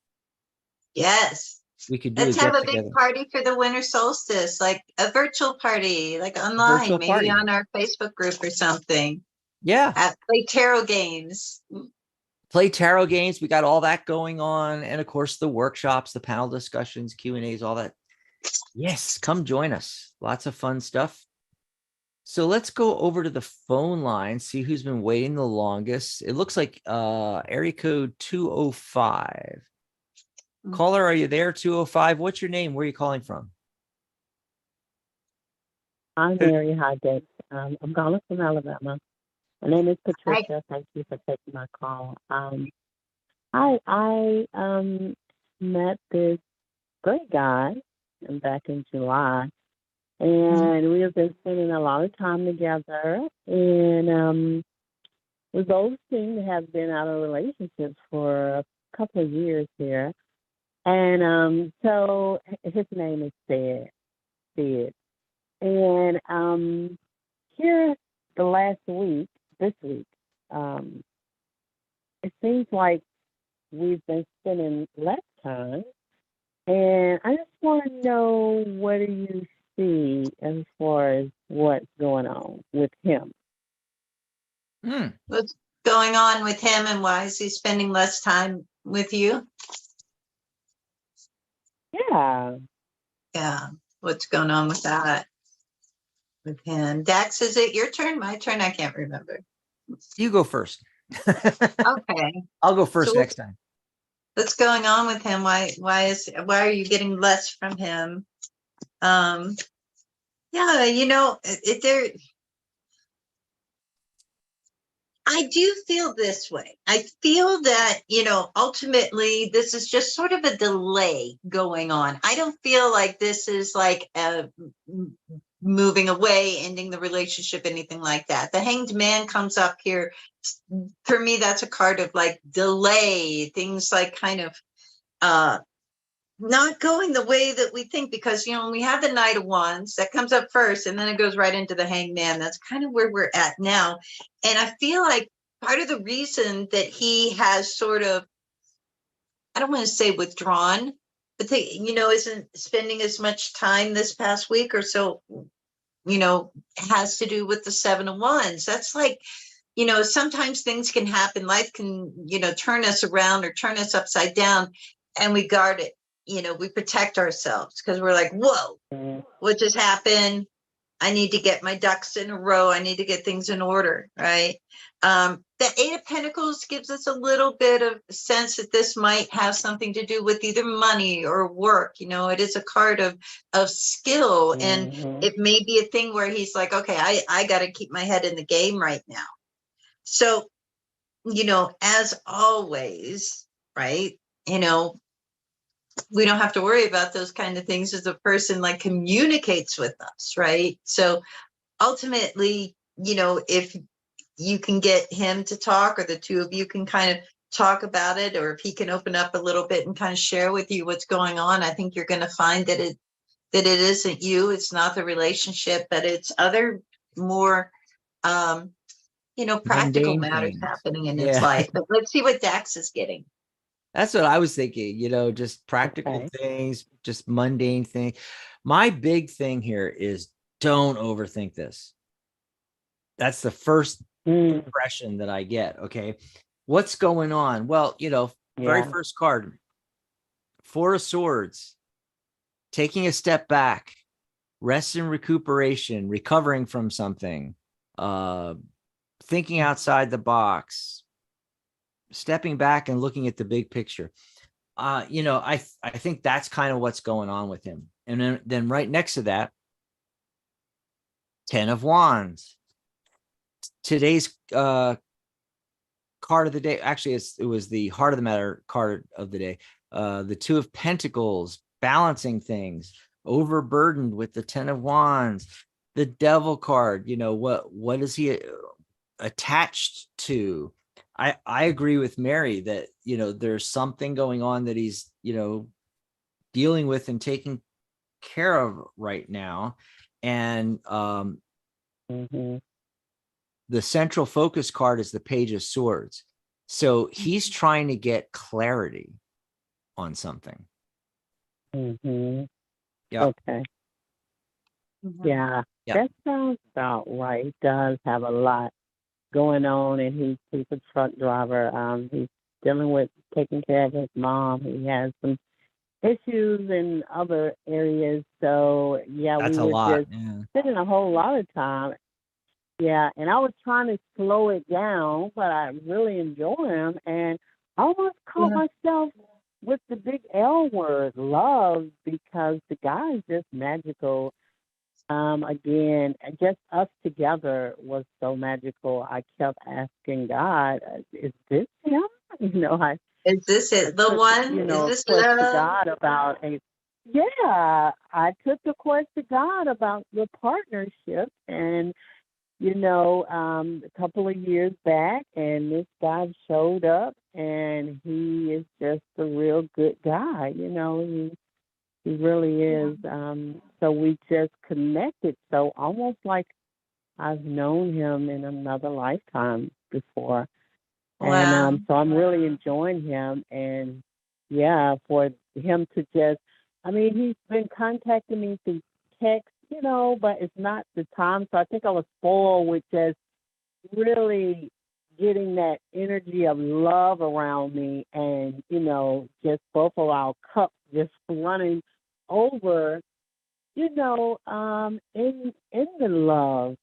Yes. We could do Let's have a big party for the winter solstice, like a virtual party, like online, maybe on our Facebook group or something. Yeah. Play tarot games. Play tarot games. We got all that going on. And of course, the workshops, the panel discussions, Q&As, all that. Yes, come join us. Lots of fun stuff. So let's go over to the phone line, see who's been waiting the longest. It looks like area code 205. Caller, are you there? 205. What's your name? Where are you calling from? Hi, Mary. Hi, Dick. I'm calling from Alabama. My name is Patricia. Thank you for taking my call. I met this great guy back in July, and we have been spending a lot of time together. And we both seem to have been out of relationships for a couple of years here. And so his name is Sid. And here the last week, this week, it seems like we've been spending less time. And I just want to know, what do you see as far as what's going on with him? What's going on with him, and why is he spending less time with you? Yeah. What's going on with that? With him. Dax, is it your turn? My turn? I can't remember. You go first. Okay. I'll go first next time. What's going on with him? Why are you getting less from him? Yeah, I do feel this way. I feel that, ultimately this is just sort of a delay going on. I don't feel like this is like a moving away, ending the relationship, anything like that. The Hanged Man comes up here. For me, that's a card of like delay, things like kind of not going the way that we think, because we have the Knight of Wands that comes up first and then it goes right into the Hanged Man. That's kind of where we're at now. And I feel like part of the reason that he has sort of, I don't want to say withdrawn, but isn't spending as much time this past week or so, has to do with the Seven of Wands. That's like, sometimes things can happen. Life can, turn us around or turn us upside down, and we guard it. We protect ourselves because we're like, whoa, what just happened? I need to get my ducks in a row. I need to get things in order, right? The Eight of Pentacles gives us a little bit of sense that this might have something to do with either money or work. It is a card of skill, and it may be a thing where he's like, okay, I got to keep my head in the game right now. So, as always, right, we don't have to worry about those kind of things as a person like communicates with us, right? So ultimately, if you can get him to talk, or the two of you can kind of talk about it, or if he can open up a little bit and kind of share with you what's going on, I think you're going to find that it isn't you, it's not the relationship, but it's other more practical Mundane matters things. happening in his life. But let's see what Dax is getting. That's what I was thinking, just practical things, just mundane things. My big thing here is don't overthink this. That's the first impression that I get. Okay. What's going on? Well, very first card, Four of Swords, taking a step back, rest and recuperation, recovering from something, thinking outside the box, stepping back and looking at the big picture. I think that's kind of what's going on with him. And then right next to that, 10 of Wands. Today's card of the day, actually it was the heart of the matter card of the day. The Two of Pentacles, balancing things, overburdened with the 10 of Wands. The Devil card, what is he attached to? I agree with Mary that, there's something going on that he's, dealing with and taking care of right now. And the central focus card is the Page of Swords. So he's trying to get clarity on something. Yeah. Mm-hmm. Okay. Yeah, that sounds about right. He does have a lot going on, and he's a truck driver. He's dealing with taking care of his mom. He has some issues in other areas. So yeah, That's we a were lot. just spending a whole lot of time. Yeah, and I was trying to slow it down, but I really enjoy him, and I almost caught myself with the big L word, love, because the guy is just magical. Again, just us together was so magical. I kept asking God, "Is this him?" Is this it? The one? Is this question to love? God about a. Yeah, I took the question to God about the partnership, and a couple of years back, and this guy showed up, and he is just a real good guy. He really is. So we just connected. So almost like I've known him in another lifetime before. Wow. And so I'm really enjoying him. And yeah, for him to just, he's been contacting me through text, but it's not the time. So I think I was spoiled with just really getting that energy of love around me, and, just both of our cups just running over, in the love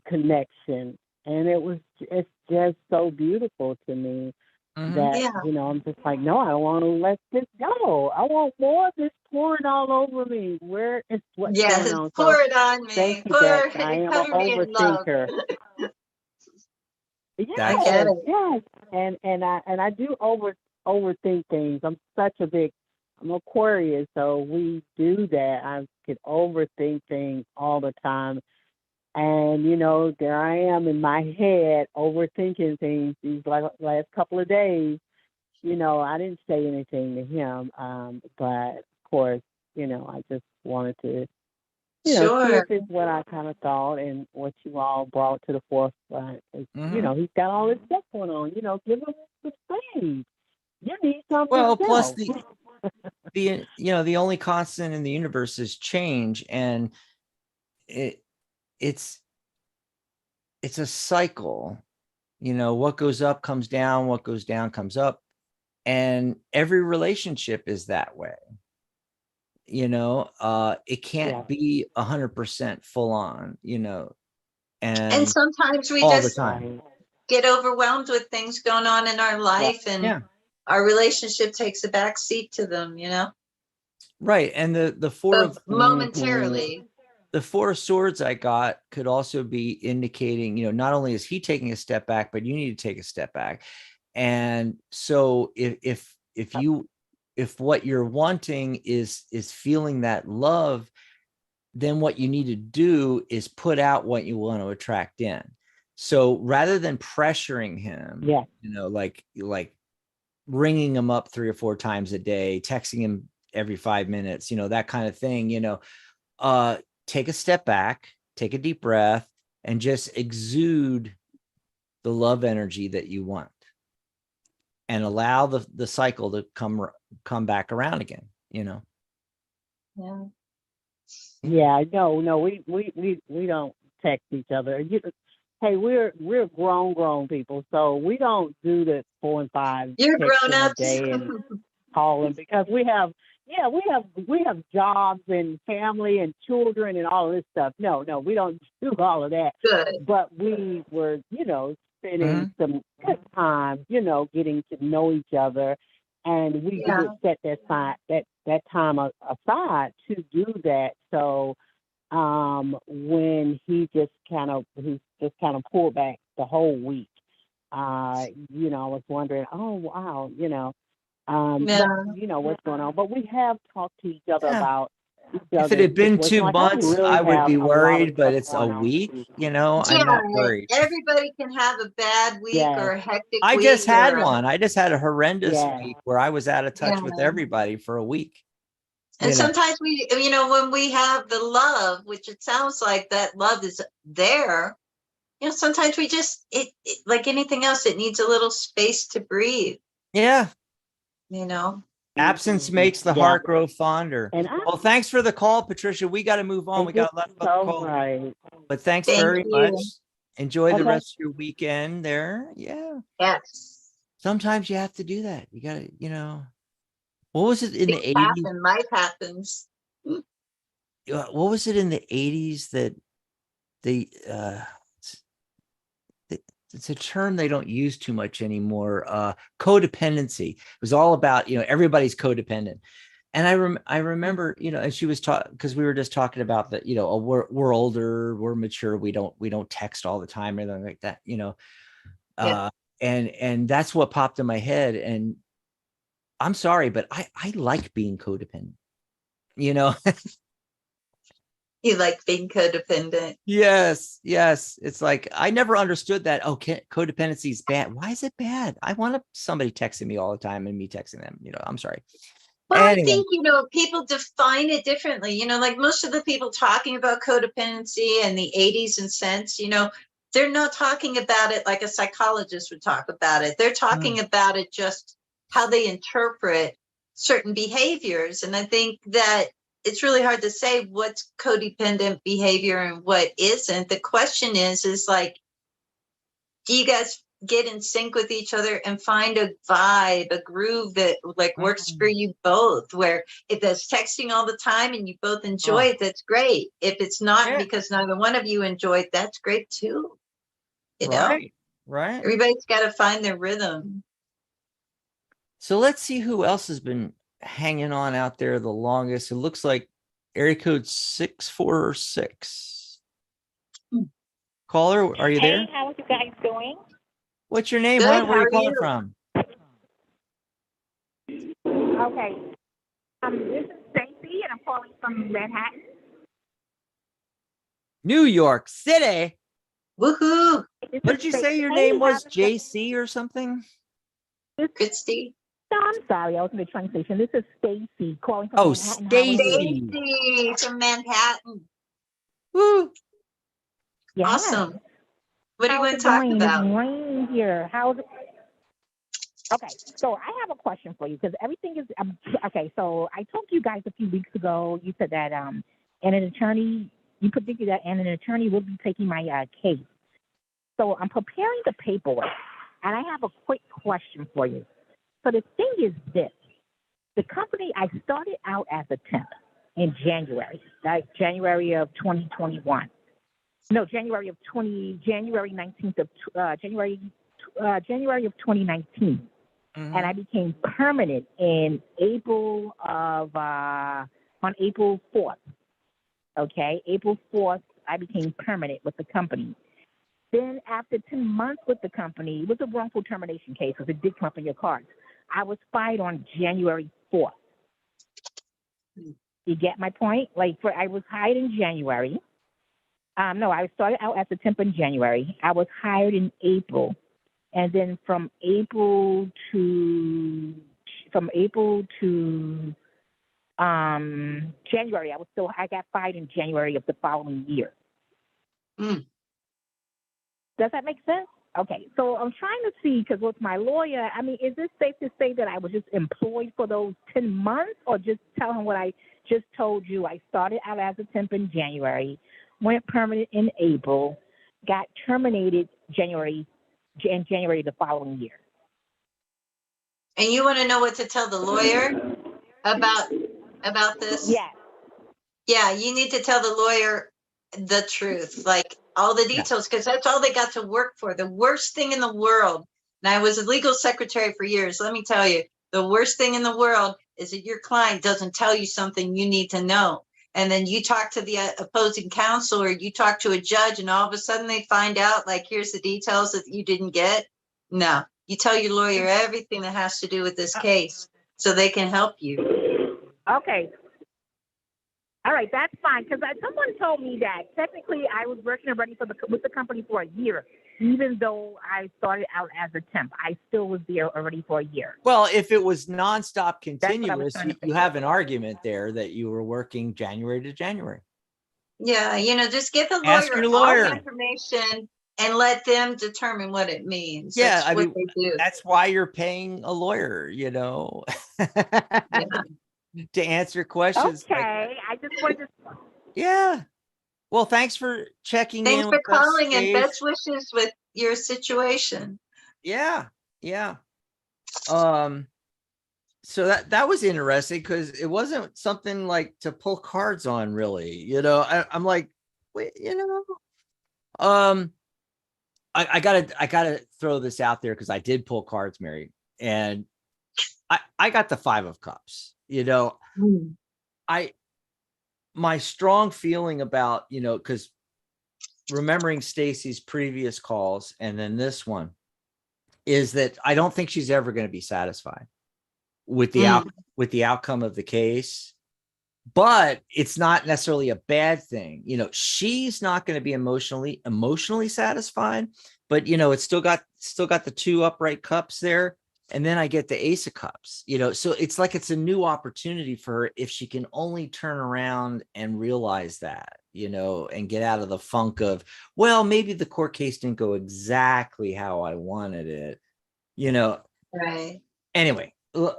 connection. And it's just so beautiful to me. Mhm. that, Yeah. I'm just like, no, I don't want to let this go. I want more of this pouring all over me. Where is what's going Yes. on? Pour So it on thank me. you, Bex. Pour, I am an cover me in love. overthinker. I get Yes, it. yes. And I do overthink things. I'm Aquarius, so we do that. I could overthink things all the time. And there I am in my head overthinking things these last couple of days. I didn't say anything to him, but of course, I just wanted to, see Sure. if it's what I kind of thought and what you all brought to the forefront. Mhm. He's got all this stuff going on. Give him some space. You need something Well, plus yourself. the only constant in the universe is change, and it it's it's a cycle. What goes up comes down, what goes down comes up, and every relationship is that way. It Yeah. can't be 100% full on, And and sometimes we all the just time. Right. get overwhelmed with things going on in our Right. life, and Yeah, our relationship takes a back seat to them, right. And the four but of Mm-hmm. momentarily. the four of swords I got could also be indicating, not only is he taking a step back, but you need to take a step back. And so if what you're wanting is feeling that love, then what you need to do is put out what you want to attract in. So rather than pressuring him, Yeah. like ringing him up 3 or 4 times a day, texting him every 5 minutes, that kind of thing, uh, take a step back, take a deep breath, and just exude the love energy that you want, and allow the cycle to come back around again. Yeah. Yeah. No, we don't text each other. Hey, we're grown people, so we don't do the 4 and 5 You're grown texting a ups. day and calling because we have jobs and family and children and all of this stuff. No, we don't do all of that. Good. But we were, spending Mhm. some good time, getting to know each other, and we Yeah. did set that time aside to do that. So when he just kind of pulled back the whole week. I was wondering, oh wow, Yeah. what's going on. But we have talked to each other Yeah. about each If it other's had been situation. two Like I months, really I would have be a lot of worried, but stuff it's a going on. week, I'm Yeah. not worried. Everybody can have a bad week Yes, or a hectic I just week had or one. I just had a horrendous yes, week where I was out of touch with yeah. everybody for a week. And sometimes when we have the love, which it sounds like that love is there, sometimes we just, like anything else, it needs a little space to breathe, Yeah. you know? Absence hmm makes the yeah. heart grow fonder. And Well, thanks for the call, Patricia. We got to move on. We you're got a lot of other so calls, right. but thanks Thank very much. you. Enjoy the Okay. rest of your weekend there. Yeah. Yes. Sometimes you have to do that. You got to, what was it in the Things 80s? happen, life happens. What was it in the 80s that they, it's a term they don't use too much anymore. Codependency. It was all about, everybody's codependent. And I remember, and she was talking, because we were just talking about that, we're older, we're mature, we don't text all the time or anything like that, Yeah. and that's what popped in my head. And I'm sorry, but I like being codependent, you know. You like being codependent. Yes, it's like I never understood that. Okay, codependency is bad. Why is it bad? I want somebody texting me all the time and me texting them, I'm sorry. Well, I Anyway. think, people define it differently. Like most of the people talking about codependency in the 80s and cents, they're not talking about it like a psychologist would talk about it. They're talking about it just how they interpret certain behaviors. And I think that it's really hard to say what's codependent behavior and what isn't. The question is like, do you guys get in sync with each other and find a vibe, a groove that like works for you both? Where if that's texting all the time and you both enjoy it, that's great. If it's not Yeah. because neither one of you enjoy it, that's great too. Right. Everybody's got to find their rhythm. So let's see who else has been hanging on out there the longest. It looks like area code 646. Caller, are you there? Hey, how are you guys doing? What's your name, Good, hon? Where how are you are calling you? from? Okay. This is Stacy, and I'm calling from Manhattan. New York City. Woohoo, This What is did you Sta- say your Hey, name was? how's it going? JC or something? Christy. No, I'm sorry. I was in the train station. This is Stacy calling from Oh, Manhattan. How are you? Stacy. Stacy from Manhattan. Woo. Yes. Awesome. What do you How's want it to talk going? about? It's raining here. How's it? Okay, so I have a question for you because everything is okay. So I told you guys a few weeks ago. You said that and an attorney. You predicted that and an attorney will be taking my case. So I'm preparing the paperwork, and I have a quick question for you. So the thing is this: the company I started out as a temp in January, like January of 2021. No, January 19th of January of 2019. Mhm. And I became permanent in April of on April 4th. Okay, April 4th, I became permanent with the company. Then after 10 months with the company, it was a wrongful termination case because it did come up in your cards. I was fired on January 4th. You get my point? I was hired in January. No, I started out as a temp in January. I was hired in April. And then from April to January, I got fired in January of the following year. Mm. Does that make sense? Okay, so I'm trying to see, because with my lawyer, I mean, is it safe to say that I was just employed for those 10 months, or just tell him what I just told you? I started out as a temp in January, went permanent in April, got terminated in January the following year. And you want to know what to tell the lawyer about this? Yes. Yeah, you need to tell the lawyer the truth, like all the details, because that's all they got to work for. The worst thing in the world, and I was a legal secretary for years, let me tell you, the worst thing in the world is that your client doesn't tell you something you need to know. And then you talk to the opposing counsel, or you talk to a judge, and all of a sudden they find out, like, here's the details that you didn't get. No, you tell your lawyer everything that has to do with this case so they can help you. Okay. All right, that's fine. Because someone told me that technically I was working already with the company for a year, even though I started out as a temp. I still was there already for a year. Well, if it was nonstop That's what I was continuous, trying to you figure have an argument there that you were working January to January. Yeah, just give the Ask lawyer your all lawyer. the information and let them determine what it means. Yeah, That's what they do. that's why you're paying a lawyer, Yeah. to answer questions. Okay, I just wanted to. Yeah. Well, thanks for checking Thanks in for with us, calling, and Dave. best wishes with your situation. Yeah. So that was interesting because it wasn't something like to pull cards on, really. I'm like, wait, I gotta throw this out there because I did pull cards, Mary, and I got the 5 of Cups. My strong feeling about, because remembering Stacy's previous calls and then this one is that I don't think she's ever going to be satisfied with the outcome of the case. But it's not necessarily a bad thing. She's not going to be emotionally satisfied, but it's still got the 2 upright cups there. And then I get the Ace of Cups, so it's like it's a new opportunity for her if she can only turn around and realize that, and get out of the funk of, well, maybe the court case didn't go exactly how I wanted it, Right. Anyway, a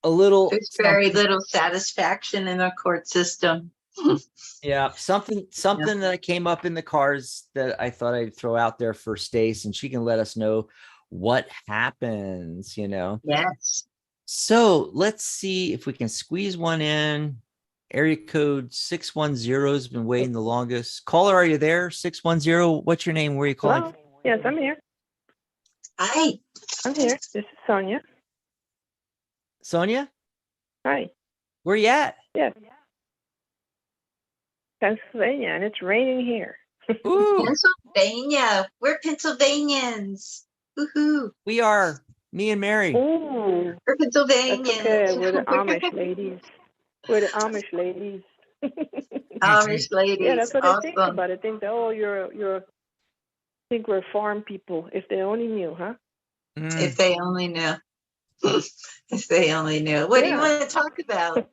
little. There's very little satisfaction in our court system. Yeah, something that came up in the cards that I thought I'd throw out there for Stace, and she can let us know what happens, Yes. So let's see if we can squeeze one in. Area code 610 has been waiting the longest. Caller, are you there? 610. What's your name? Where are you calling? Hello? Yes, I'm here. Hi. I'm here. This is Sonia. Sonia, Hi. where you at? Yes. Pennsylvania, and it's raining here. Ooh, Pennsylvania. We're Pennsylvanians. Woohoo. we are, me and Mary. Ooh, We're that's Pennsylvanians. okay. We're the Amish ladies. We're the Amish ladies. Amish ladies. Yeah, that's what I think Awesome. about it. Think that, oh, you're. Think we're farm people. If they only knew, huh? Mm. If they only knew. If they only knew. What do you Yeah. want to talk about?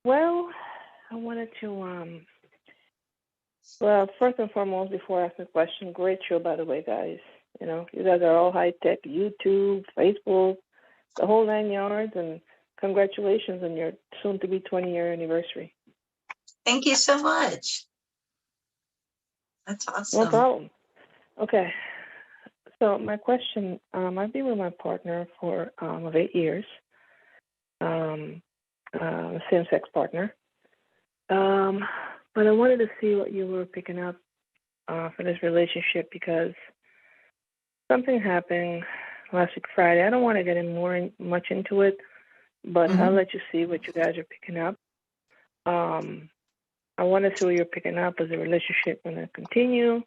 Well, I wanted to well, first and foremost, before asking the question, great show, by the way, guys. You know, you guys are all high tech, YouTube, Facebook, the whole 9 yards, and congratulations on your soon-to-be 20-year anniversary. Thank you so much. That's No awesome. problem. Okay, so my question, I've been with my partner for of 8 years, same-sex partner. But I wanted to see what you were picking up for this relationship because something happened last week Friday. I don't want to get much into it, but I'll let you see what you guys are picking up. I want to see what you're picking up. Is the relationship going to continue?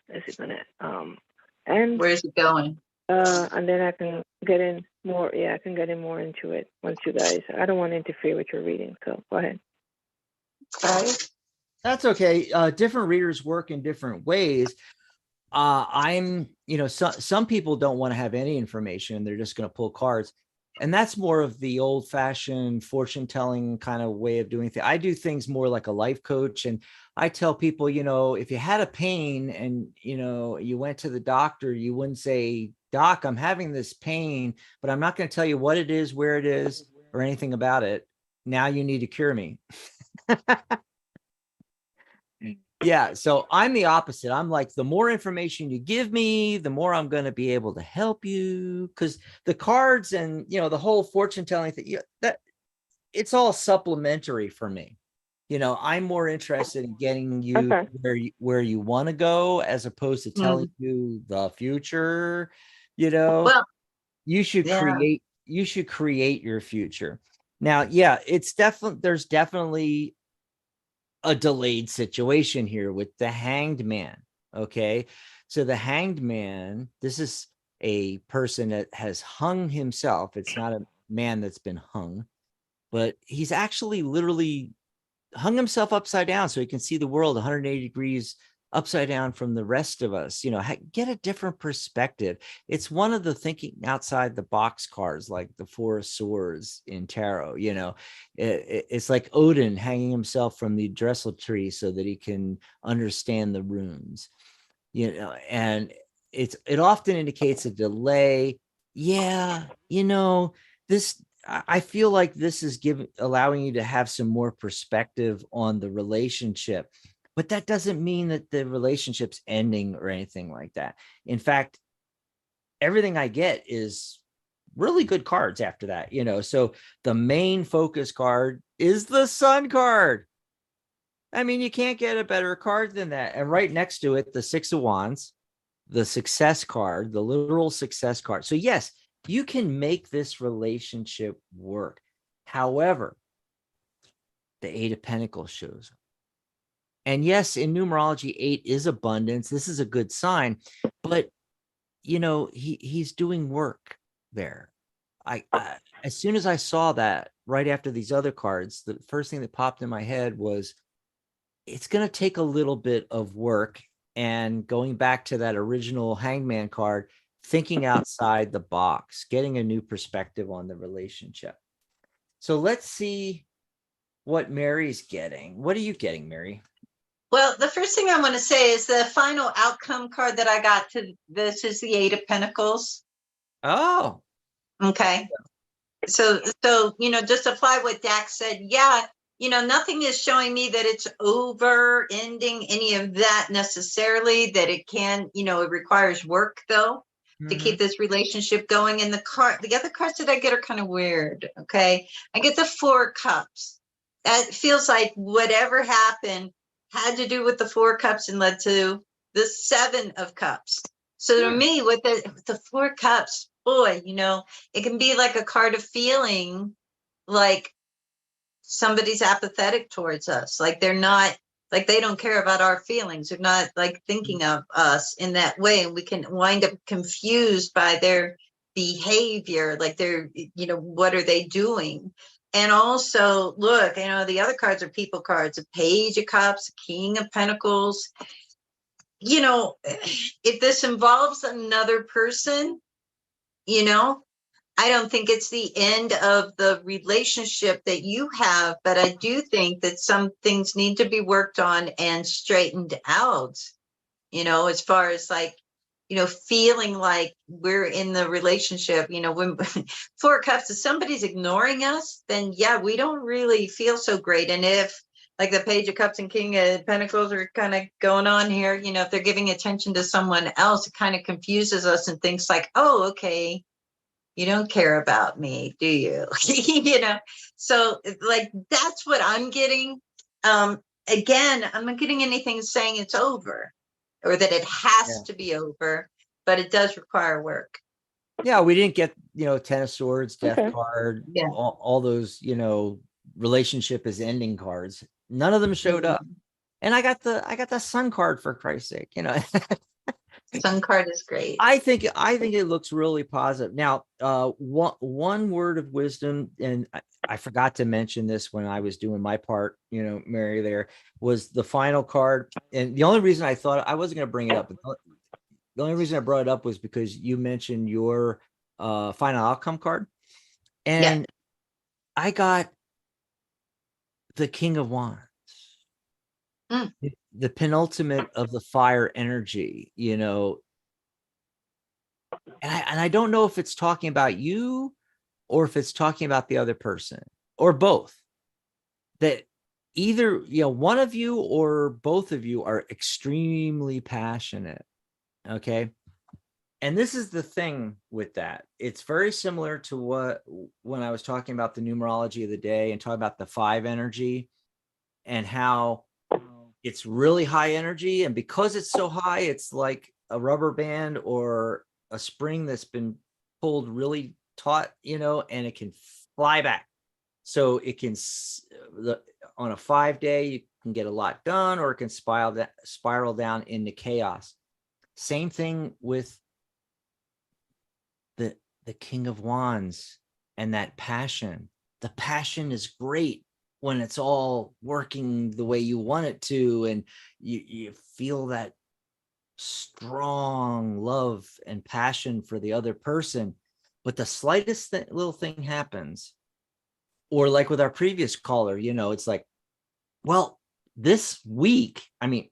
Is it going to end? Where's it going? And then I can get in more. Yeah, I can get in more into it once you guys. I don't want to interfere with your reading, so go ahead. Okay. That's okay. Different readers work in different ways. I'm, some people don't want to have any information. They're just going to pull cards. And that's more of the old fashioned fortune telling kind of way of doing things. I do things more like a life coach. And I tell people, if you had a pain and, you went to the doctor, you wouldn't say, Doc, I'm having this pain, but I'm not going to tell you what it is, where it is, or anything about it. Now you need to cure me. Yeah. So I'm the opposite. I'm like, the more information you give me, the more I'm going to be able to help you. Because the cards and, the whole fortune telling thing, that it's all supplementary for me. I'm more interested in getting you where you want to go as opposed to telling you the future. Well, you should create your future. Now, yeah, there's definitely a delayed situation here with the Hanged Man. Okay. So the Hanged Man, this is a person that has hung himself. It's not a man that's been hung, but he's actually literally hung himself upside down so he can see the world 180 degrees upside down from the rest of us. Get a different perspective. It's one of the thinking outside the box cards, like the Four of Swords in tarot. It's like Odin hanging himself from the Dressel tree so that he can understand the runes. And it often indicates a delay. Yeah, this. I feel like this is allowing you to have some more perspective on the relationship. But that doesn't mean that the relationship's ending or anything like that. In fact, everything I get is really good cards after that, So the main focus card is the Sun card. I mean, you can't get a better card than that. And right next to it, the Six of Wands, the success card, the literal success card. So yes, you can make this relationship work. However, the Eight of Pentacles shows up. And yes, in numerology, 8 is abundance. This is a good sign, but he's doing work there. I as soon as I saw that right after these other cards, the first thing that popped in my head was it's going to take a little bit of work. And going back to that original Hangman card, thinking outside the box, getting a new perspective on the relationship. So let's see what Mary's getting. What are you getting, Mary? Well, the first thing I want to say is the final outcome card that I got to this is the Eight of Pentacles. Oh. Okay. So just apply what Dax said. Yeah, nothing is showing me that it's over, ending, any of that necessarily, that it can, it requires work though, to keep this relationship going. And the other cards that I get are kind of weird. Okay. I get the Four of Cups. That feels like whatever happened had to do with the Four of Cups and led to the Seven of Cups. So to me, with the Four of Cups, boy, you know, it can be like a card of feeling like somebody's apathetic towards us, like they're not, like they don't care about our feelings, they're not like thinking of us in that way, and we can wind up confused by their behavior, like they're, you know, what are they doing? And also, look, you know, the other cards are people cards, a Page of Cups, a King of Pentacles. You know, if this involves another person, you know, I don't think it's the end of the relationship that you have, but I do think that some things need to be worked on and straightened out, you know, as far as like, you know, feeling like we're in the relationship, you know, when Four of Cups, if somebody's ignoring us, then yeah, we don't really feel so great. And if like the Page of Cups and King of Pentacles are kind of going on here, you know, if they're giving attention to someone else, it kind of confuses us and thinks like, oh, okay, you don't care about me, do you? You know, so like that's what I'm getting. Again, I'm not getting anything saying it's over or that it has to be over, but it does require work. Yeah, we didn't get, you know, Ten of Swords, Death Okay. card, Yeah. all those, you know, relationship is ending cards. None of them showed up. And I got the Sun card, for Christ's sake, you know. Sun card is great. I think it looks really positive. Now, one word of wisdom, and I forgot to mention this when I was doing my part, you know, Mary, there was the final card. And the only reason I thought I wasn't going to bring it up, but the only reason I brought it up was because you mentioned your final outcome card. And I got the King of Wands. The penultimate of the fire energy, you know. And I don't know if it's talking about you or if it's talking about the other person or both. That either, you know, one of you or both of you are extremely passionate. Okay. And this is the thing with that. It's very similar to when I was talking about the numerology of the day and talking about the 5 energy and how it's really high energy. And because it's so high, it's like a rubber band or a spring that's been pulled really taut, you know, and it can fly back. So it can, on a 5-day, you can get a lot done, or it can spiral down into chaos. Same thing with the King of Wands and that passion. The passion is great when it's all working the way you want it to, and you feel that strong love and passion for the other person. But the slightest little thing happens, or like with our previous caller, you know, it's like, well, this week, I mean,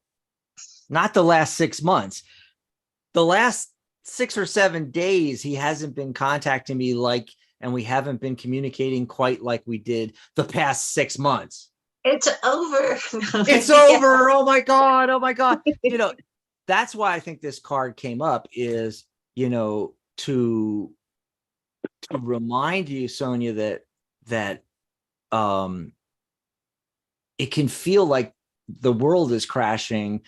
not the last 6 months, the last 6 or 7 days, he hasn't been contacting me and we haven't been communicating quite like we did the past 6 months. It's over. It's over. Oh my God. Oh my God. You know, that's why I think this card came up, is, you know, to remind you, Sonia, that it can feel like the world is crashing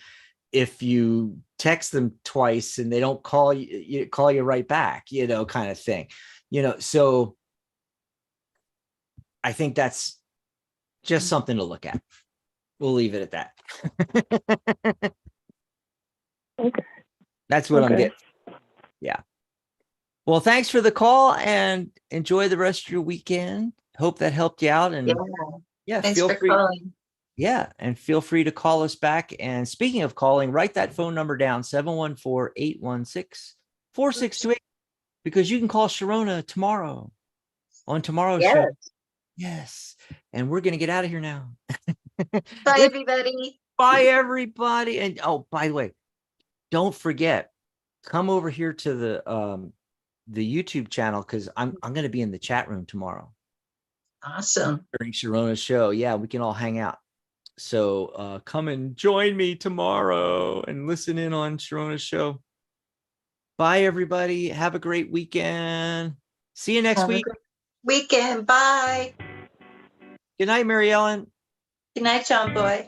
if you text them twice and they don't call you right back, you know, kind of thing, you know. So I think that's just something to look at. We'll leave it at that. Okay. That's what I'm getting. Yeah. Well, thanks for the call and enjoy the rest of your weekend. Hope that helped you out. And Thanks feel for free. calling. Yeah. And feel free to call us back. And speaking of calling, write that phone number down, 714-816-4628, because you can call Sharona tomorrow on tomorrow's show. Yes. And we're going to get out of here now. Bye, everybody. Bye, everybody. And oh, by the way, don't forget, come over here to the YouTube channel, because I'm going to be in the chat room tomorrow. Awesome. During Sharona's show. Yeah, we can all hang out. So come and join me tomorrow and listen in on Sharona's show. Bye, everybody. Have a great weekend. See you next week. Weekend. Bye. Good night, Mary Ellen. Good night, John Boy.